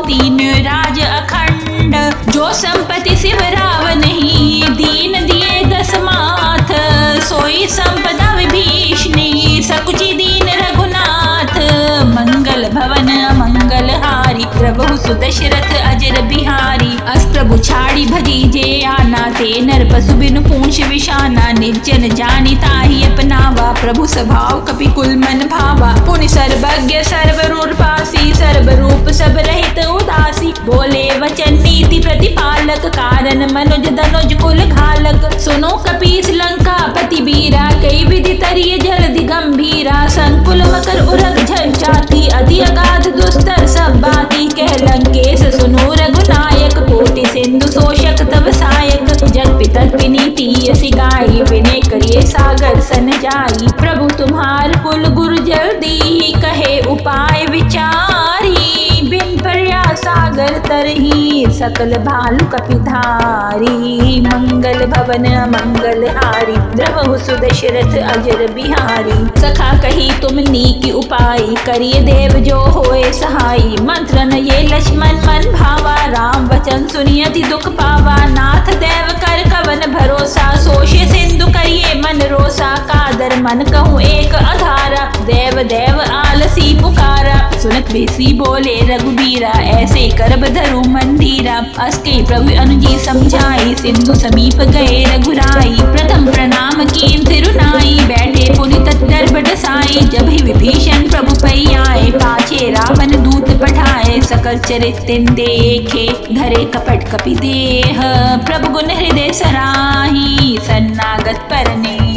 दीन राज अखंड। जो संपत्ति शिव रावण ही, दीन दिए दस माथ। सोई संपदा विभीषणी, सकुचि दीन रघुनाथ। मंगल भवन मंगल हारी, प्रभु सुदशरथ अजर बिहारी। अस प्रभु छाड़ी भजी जे आना, ते नर पशु बिनु पूंछ विषाना। निर्जन जानि ताहि अपनावा, प्रभु स्वभाव कपि कुल मन भावा। पुनि सर्वज्ञ सर्वरूपासी, सर्वरूप सब रहित उदासी। बोले वचन नीति प्रतिपालक, कारण मनुज धनुज कुल घालक। सुनो कपीस लंका पति बीरा, कई विधि तरिय जलधि गंभीरा। संकुल मकर उरग झल जाति, अति अगाध दुस्तर सब बाती। कह लंकेश सुनो रघुनायक, कोटि सिंधु शोषक तब सायक। जग पितर नीति यसी गाई, विनय करिए सागर सन जाई। प्रभु तुम्हार कुल गुरु जल्दी, कहे उपाय विचारी। बिन प्रयास सागर तरही, सकल भालु कपिधारी। मंगल भवन मंगल हारी, द्रवहु सुदशरथ अजर बिहारी। सखा कही तुम नीक उपाय, करिए देव जो होए सहाई। मंत्र न ये लक्ष्मण मन भावा, राम वचन सुनिए अति दुख पावा। नाथ देव कर कवन भरोसा, सोषे सिंधु करिए मन रोसा। कादर मन कहूँ एक अधारा, देव देव आलसी पुकारा। सुनत बेसी बोले रघुबीरा, ऐसे करब धरु मंदीरा। अस के प्रभु अनुजी समझाई, सिंधु समीप गए रघुराई। प्रथम प्रणाम कीन तिरुनाई, बैठे पुनि तत्तर बडसाई। जब ही विभीषण प्रभु पै आए, पाछे रावण दूत पठाए। सकल चरित्र देखे, धरे कपट कपि देह। प्रभु गुण हृदय सराही, सन्नागत परनेह।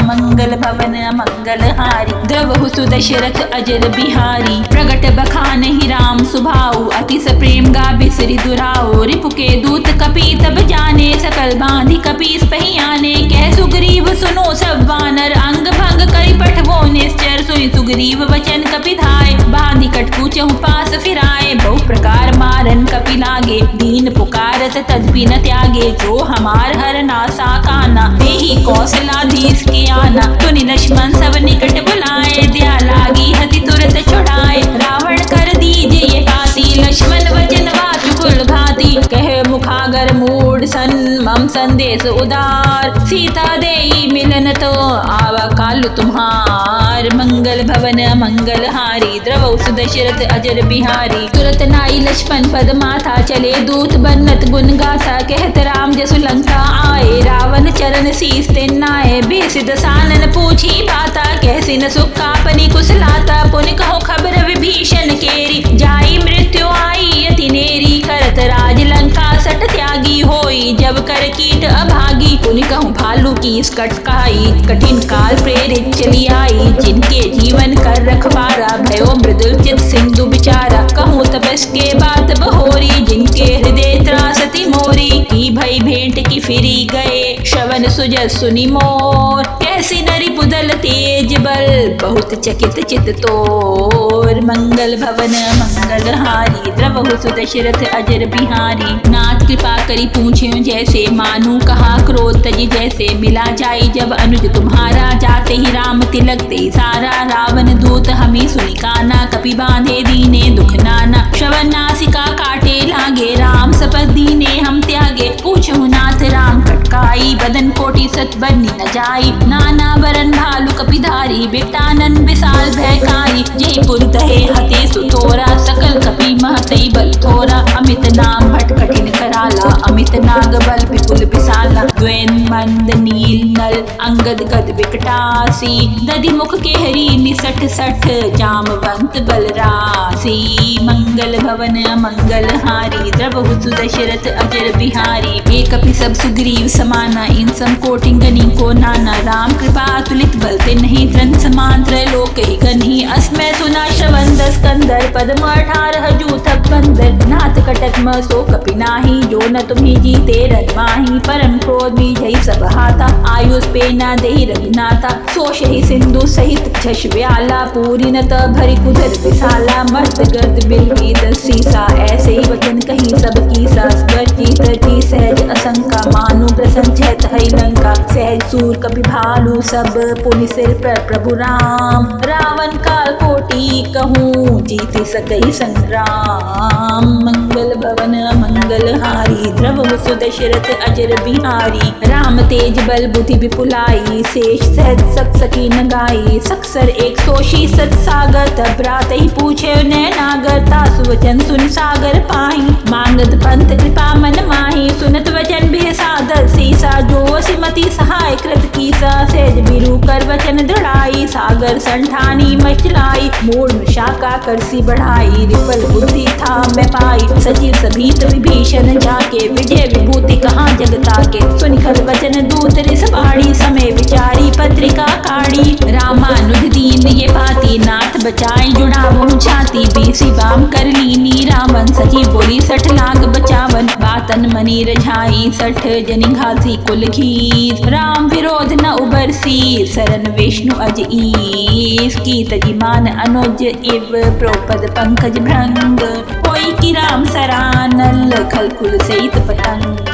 मंगल भवन मंगल हारी, द्रवहु सुदशरथ अजर बिहारी। प्रगट बखान ही राम सुभाऊ, अति प्रेम गा बिसरि दुराऊ। रिपु के दूत कपि तब जाने, सकल बांधि कपीस पहियाने। कह सुग्रीव सुनो सब वानर, अंग भंग करि पठवो निश्चर। सुनि सुग्रीव वचन कपि धाय, बांधि कटकु चहु पास फिराए। बहु प्रकार मारन कपि लागे, दीन पुकारत तदपि न त्यागे। जो हमार हर नासा काना, देहि कौशलाधीश के आना। सुनि लक्ष्मण सब निकट बुलाए, दया लागी हति तुरत छुड़ाए। रावण कर दीजे ये बाती, लक्ष्मण वचन वाचु कुल घाती। कहे मुखागर मूढ़ सन, मम संदेश उदार। सीता देई मिलन तो, आवा काल तुम्हार। मंगल भवन मंगल हारी, द्रवहु सुदशरथ अजर बिहारी। तुरत नाई लक्ष्मण पद माथा, चले दूत बन्नत गुण गाथा। कहत राम जसु लंका आए, रावण चरण शीस तिन्नाए। बेसिद सानन पूछी बाता, कैसी न सुख कापनी कुशलाता। पुनि कहो खबर विभीषण केरी, जाई मृत्यु आई अति नेरी। करत राज लंका सट त्यागी होई, जब कर कीट अभागी। पुनि कहूँ भालू की स्कट खाई, कठिन काल प्रेरित चली आई। जिनके जीवन कर रखवारा, भयो मृदुल चित सिंधु बिचारा। कहूँ तपस के बात बहोरी, जिनके हृदय त्रासति मोरी। की भई भेंट की फिरी गए, श्रवण सुजस सुनि मोर। कैसी नरि पुदल तेज बल बहुत चकित चित तोर। मंगल भवन मंगल हारी द्रवहु सुदशरथ अजर बिहारी। नाथ कृपा करी पूछे जैसे मानू कहा क्रोध तजी जैसे। मिला जाई जब अनुज तुम्हारा जाते ही राम तिलक ते सारा। रावण दूत हमी सुनि काना कपि बांधे दीने दुख नाना। श्रवण नासिका काटे लागे राम सपथ दीने हम त्यागे। पूछहु नाथ राम कटकाई बदन कोटि सत बन्नी न जाई। नाना वरन भालु कपिधारी बिटानन विशाल भयकारी। जयपुर तहे हते सुतोरा सकल कपि महतई बल थोरा। अमित नाम भट कठिन कराला अमित नाग बल विपुल विशाला। द्वैन मंद नील नल अंगद गद विकटासी। दधि मुख के हरि निसठ सठ जामवंत बलरासी। मंगल भवन मंगल हारी द्रवहु सुदशरथ अजर बिहारी। एक कपि सब सुग्रीव समाना इन सम कोटि गनी को नाना। राम कृपा तुलित बल नहीं त्रन समान त्रैलोक ही गनी। अस्मै सुना श्रवण दस कंदर पद्म 18 जूथक बंदर। नाथ कटक म सो कपि नाही जो न तुम्ही जीते रन माही। परम क्रोध बीजहि सब हाथा आयुष पे न देहि रघुनाथा। सोषहि सिंधु सहित झष व्याला पूरी न त भरी कुधर विशाला। मस्त गर्द बिलकी दस सीसा ऐसे ही वचन कही सब कीसा। स्वर जीत जी सहज असंका मानु प्रसन्न छत है लंका। सहज सूर कपि भालू सब पुनि सिर पर प्रभु राम। रावण काल कोटि कहूँ जीति सकई संग्राम। मंगल भवन मंगल हारी द्रवहु सुदशरथ अजर बिहारी। राम तेज बल बुद्धि विपुलाई शेष सहज सक सकी न गाई। सक्सर एक सोशी सत सागर तब रात ही पूछे न नागर। तासु वचन सुन सागर पाही मांगत पंथ कृपा मन माही। सुनत वचन भे सादर सीसा जो सिमति सहाय कृत कीसा। सहज बिरु कर वचन दृढ़ाई सागर संठानी मचलाई। मूल शाखा करसी बढ़ाई रिपल बुद्धि था मैं पाई। सचिव सभीत विभीषण जाके विजय विभूति कहाँ जगता के। सुनिखल वचन दूत रिस बाड़ी समय विचारी पत्रिका काढ़ी। रामानुज दीन ये बाती नाथ बचाई जुड़ावो छाती। बीसी बाम कर लीनी रावण सचिव बोली 60 लाख बचावन। बातन मनी रझाई 60 जनि घासी कुल घीस। राम विरोध न उबरसी सरन विष्णु अज ईस। की तजी मान अनुज इव प्रोपद पंकज भृंग। कोई की राम सरानल खल कुल सहित पतंग।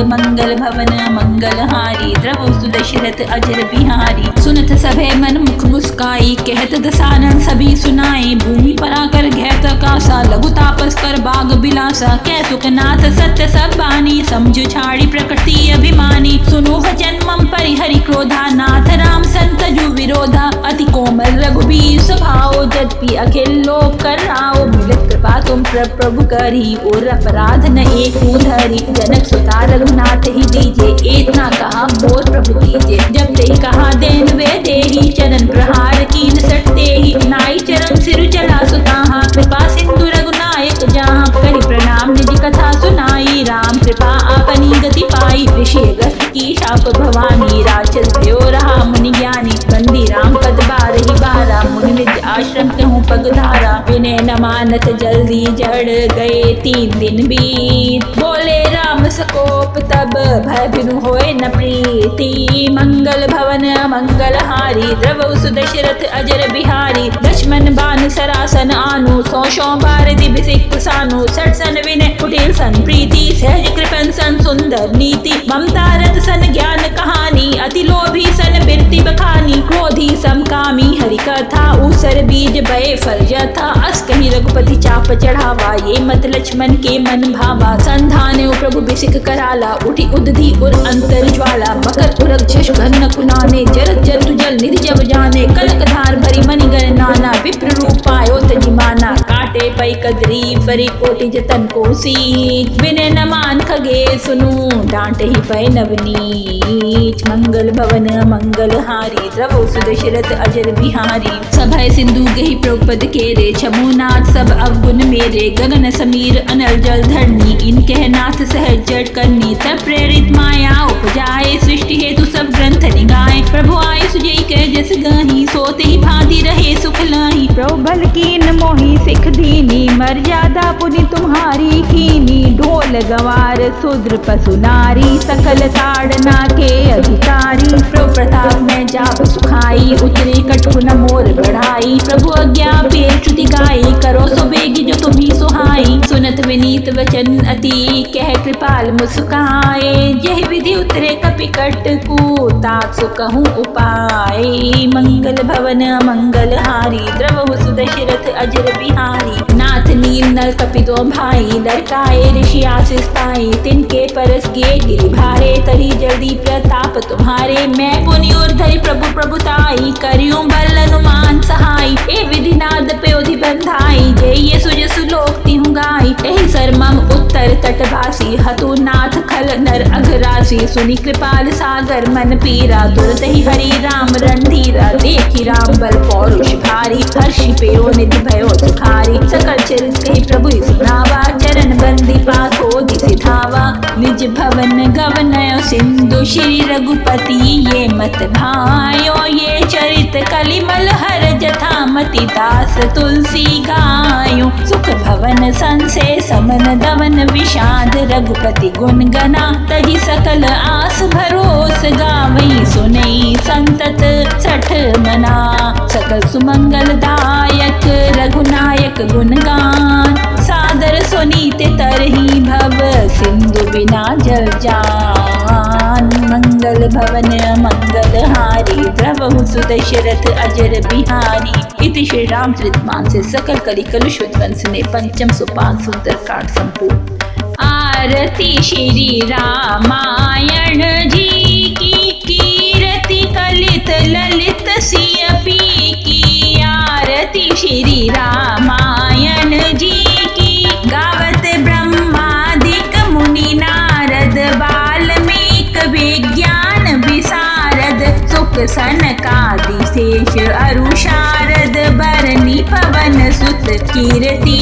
मंगल भवन मंगल हारी द्रवहु सुदशरथ अजर बिहारी। सुनत सभे मन मुख मुस्काई कहत दसानन सभी सुनाई। भूमि पराकर घैत कासा लघु तापस कर बाग बिलासा। कै सुखनाथ सत्य सब बानी समझ छाड़ी प्रकृति अभिमानी। सुनो वचन मम परिहरि क्रोधा नाथ राम संतजु विरोधा। अति कोमल रघुबीर स्वभाव जद्यपि अखिल लोक कर राव। मिलत कृपा तुम प्रभु करी और अपराध न एक धरी। जनक सुता रघुनाथ ही दीजे इतना कहा मोर प्रभु कीजे। जब ते कहा देन वे देही चरण प्रहार कीन सटते ही। नाई चरण सिर चला सुताहा कृपा सिंधु रघुनायक जहाँ। करी प्रणाम निज कथा सुनाई राम कृपा आपनी गति पाई। ऋषि अगस्त्य की शाप भवानी राक्षस भयो रहा मुनि ज्ञानी। बंदी राम पद बारही बारा मुनि निज आश्रम कहूँ पगधारा। विनय न मानत जल्दी जड़ गए 3 दिन बीत। बोले राम सकोप तब भय बिनु होए न प्रीति। मंगल भवन मंगल हारी द्रवहु सुदशरथ अजर बिहारी। लक्ष्मण बान सरासन आनु सौ बार दिव्य सिख सानु। 60 सन विनय कुटिल सन प्रीति सहज कृपन सन सुंदर नीति। ममता रत सन ज्ञान कहानी अति लोभी सन बिरति बखानी। क्रोधी समकामी हरि कथा ऊसर बीज भय फल जथा। अस कहीं रघुपति चाप चढ़ावा ये मत लक्ष्मण के मन भावा। संधाने प्रभु बिसिक कराला उठी उदधि उर अंतर ज्वाला। मकर उरग झष घन कुलाने जरत जंतु जल निधि जब जाने। कलक धार भरी मणि गण नाना विप्र रूप पायो तजी माना। काटे पै कदरी फरी कोटि जतन कोसी। विनय न मान खगे सुनु डांट ही पै नवनीत। मंगल भवन मंगल हारी द्रवहु सुदशरथ अजर बिहारी। सभय सिंधु गही प्रोपद केरे छमुनाथ सब अवगुण मेरे। गगन समीर अनल जल धरनी इनके नाथ सहज जड़ करनी। तब प्रेरित माया उपजाए सृष्टि हेतु सब ग्रंथ निगाए। प्रभु आय सुजई के जस गही सोते ही भांति रहे सुख लाही। प्रभु बल कीन मोहि सिख दीनी मर्यादा पुनि तुम्हारी कीनी। ढोल सकल गंवार शूद्र पशु नारी सकल ताड़ना के अधिकारी। प्रभु प्रताप में जाप सुखाई उतरे कटकुन मोर बढ़ाई। प्रभु आज्ञा पे श्रुति गाई करो सो बेगी जो तुम्ही सुहाई। सुनत विनीत वचन अति कह कृपाल मुस्काए। यही विधि उतरे कपिकट को तात सु कहूँ उपाय। मंगल भवन मंगल हारी द्रवहु सुदशरथ अजर बिहारी। नाथ नील नल कपि दो भाई लड़काए ऋषि आशीष पाई। तिनके परस गे गिरि भारे तरी जल्दी प्रताप तुम्हारे। मैं पुनि और धरि प्रभु प्रभुताई करियूं बल अनुमान सहाय। ए विधि नाद पे उधि बंधाई जय ये सुजसु लोक तिहु गाई। एहि सरमम उत्तर तटवासी हतु नाथ खल नर अघरासी। सुनि कृपाल सागर मन पीरा तुरत ही हरि राम रणधीरा। देखी राम बल पौरुष भारी हर्षि पेरो निधि भयो सुखारी। सकल चरित कही प्रभु सुनावा चरण बंदी पाको दिसि धावा। निज भवन गवनयो सिंधु श्री रघुपति ये मत भायो। ये चरित कलिमल हर जथा मति दास तुलसी गायो। सुख भवन संसे समन दवन विषाद रघुपति गुण गना। तजी सकल आस भरोस गावई सुनई संतत सठ मना। सकल सुमंगल दायक रघुनायक गुणगान। सादर सुनीते तरही भव सिंधु बिना जल जान। मंगल भवन मंगल हारी द्रवहु सुदशरथ अजर बिहारी। इति श्री रामचरितमानस सकल कलि कलुष वंश ने पंचम सोपान सुंदर कांड संपूर्ण। आरती श्री रामायण जी की कीर्ति कलित ललित सिय पी की। आरती श्री रामायण जी की गावत ब्रह्मादिक मुनि नारद। वाल्मीक विज्ञान विशारद सुख सनकादि शेष अरु शारद। बरनी पवन सुत कीर्ति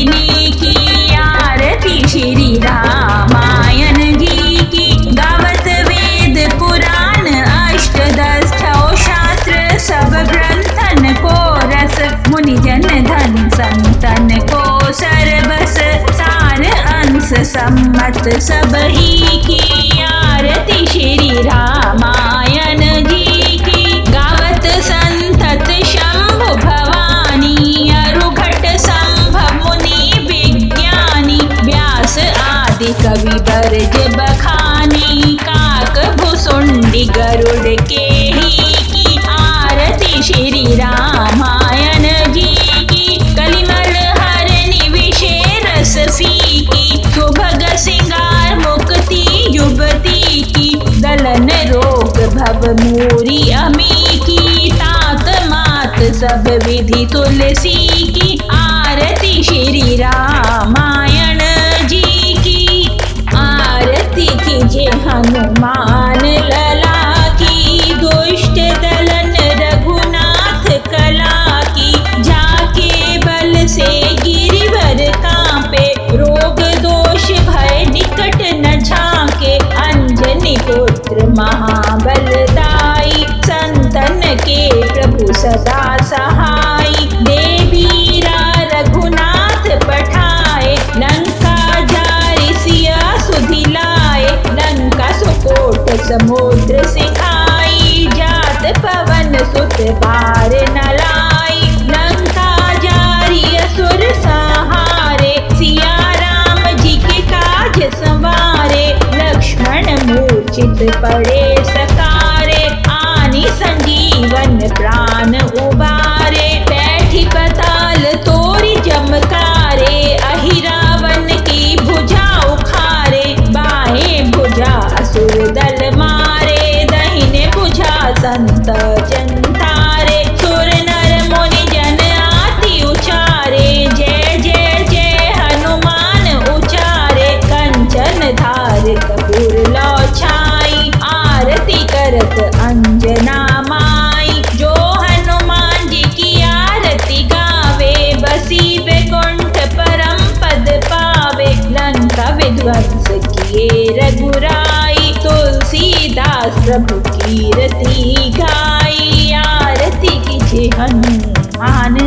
की। आरती श्री रामायण जी की गावत वेद पुराण अष्टदश शास्त्र। सब ग्रंथन को रस मुनि जन धन संतन को सरबस। सार अंश सम्मत सब ही की। आरती श्री रामायण जी की गावत संतत शंभु भवानी। अरुघट संभव मुनि विज्ञानी। व्यास आदि कवि बरज बखानी। काक भुसुंडी गरुड़ के ही की। आरती श्री रामायण जी की कलिमल हरनि विषय रस फीकी। सुभग सिंगार मुक्ति युवती की। दलन रोग भव मूरी अमी की। तात मात सब विधि तुलसी की। आरती श्री रामायण जी की। आरती कीजे हनुमान लला की। दुष्ट दलन रघुनाथ कला की। जाके बल से गिरिवर कांपे। रोग दोष भय निकट न झाके। अंजनी पुत्र महाबलदाई। संतन के प्रभु सदा सहाय। देवीरा रघुनाथ पठाए। लंका जारि सिया सुधि लाए। लंका सुकोट समुद्र सिखाई। जात पवन सुत बार न लाई। लंका जारि असुर सहारे। सिया राम जी के काज संवारे। लक्ष्मण मूर्छित पड़े सकारे। आनि संजीवन प्राण उबारे। बैठी पताल तोरी जमकारे। अहि रावण की भुजा उखारे। बाएं भुजा असुर दल मारे। दहिने भुजा संत जन तारे। सुर नर मुनि जन आति उचारे। जय जय जय हनुमान उचारे। कंचन धार कपूर लो छाई। आरती करत अंजना माई। जो हनुमान जी की आरती गावे। बसी वैकुंठ परम पद पावे। लंका विध्वंस किए रघुराई। तुलसीदास प्रभु कीर्ति गाई। आरती कीजे हनुमान।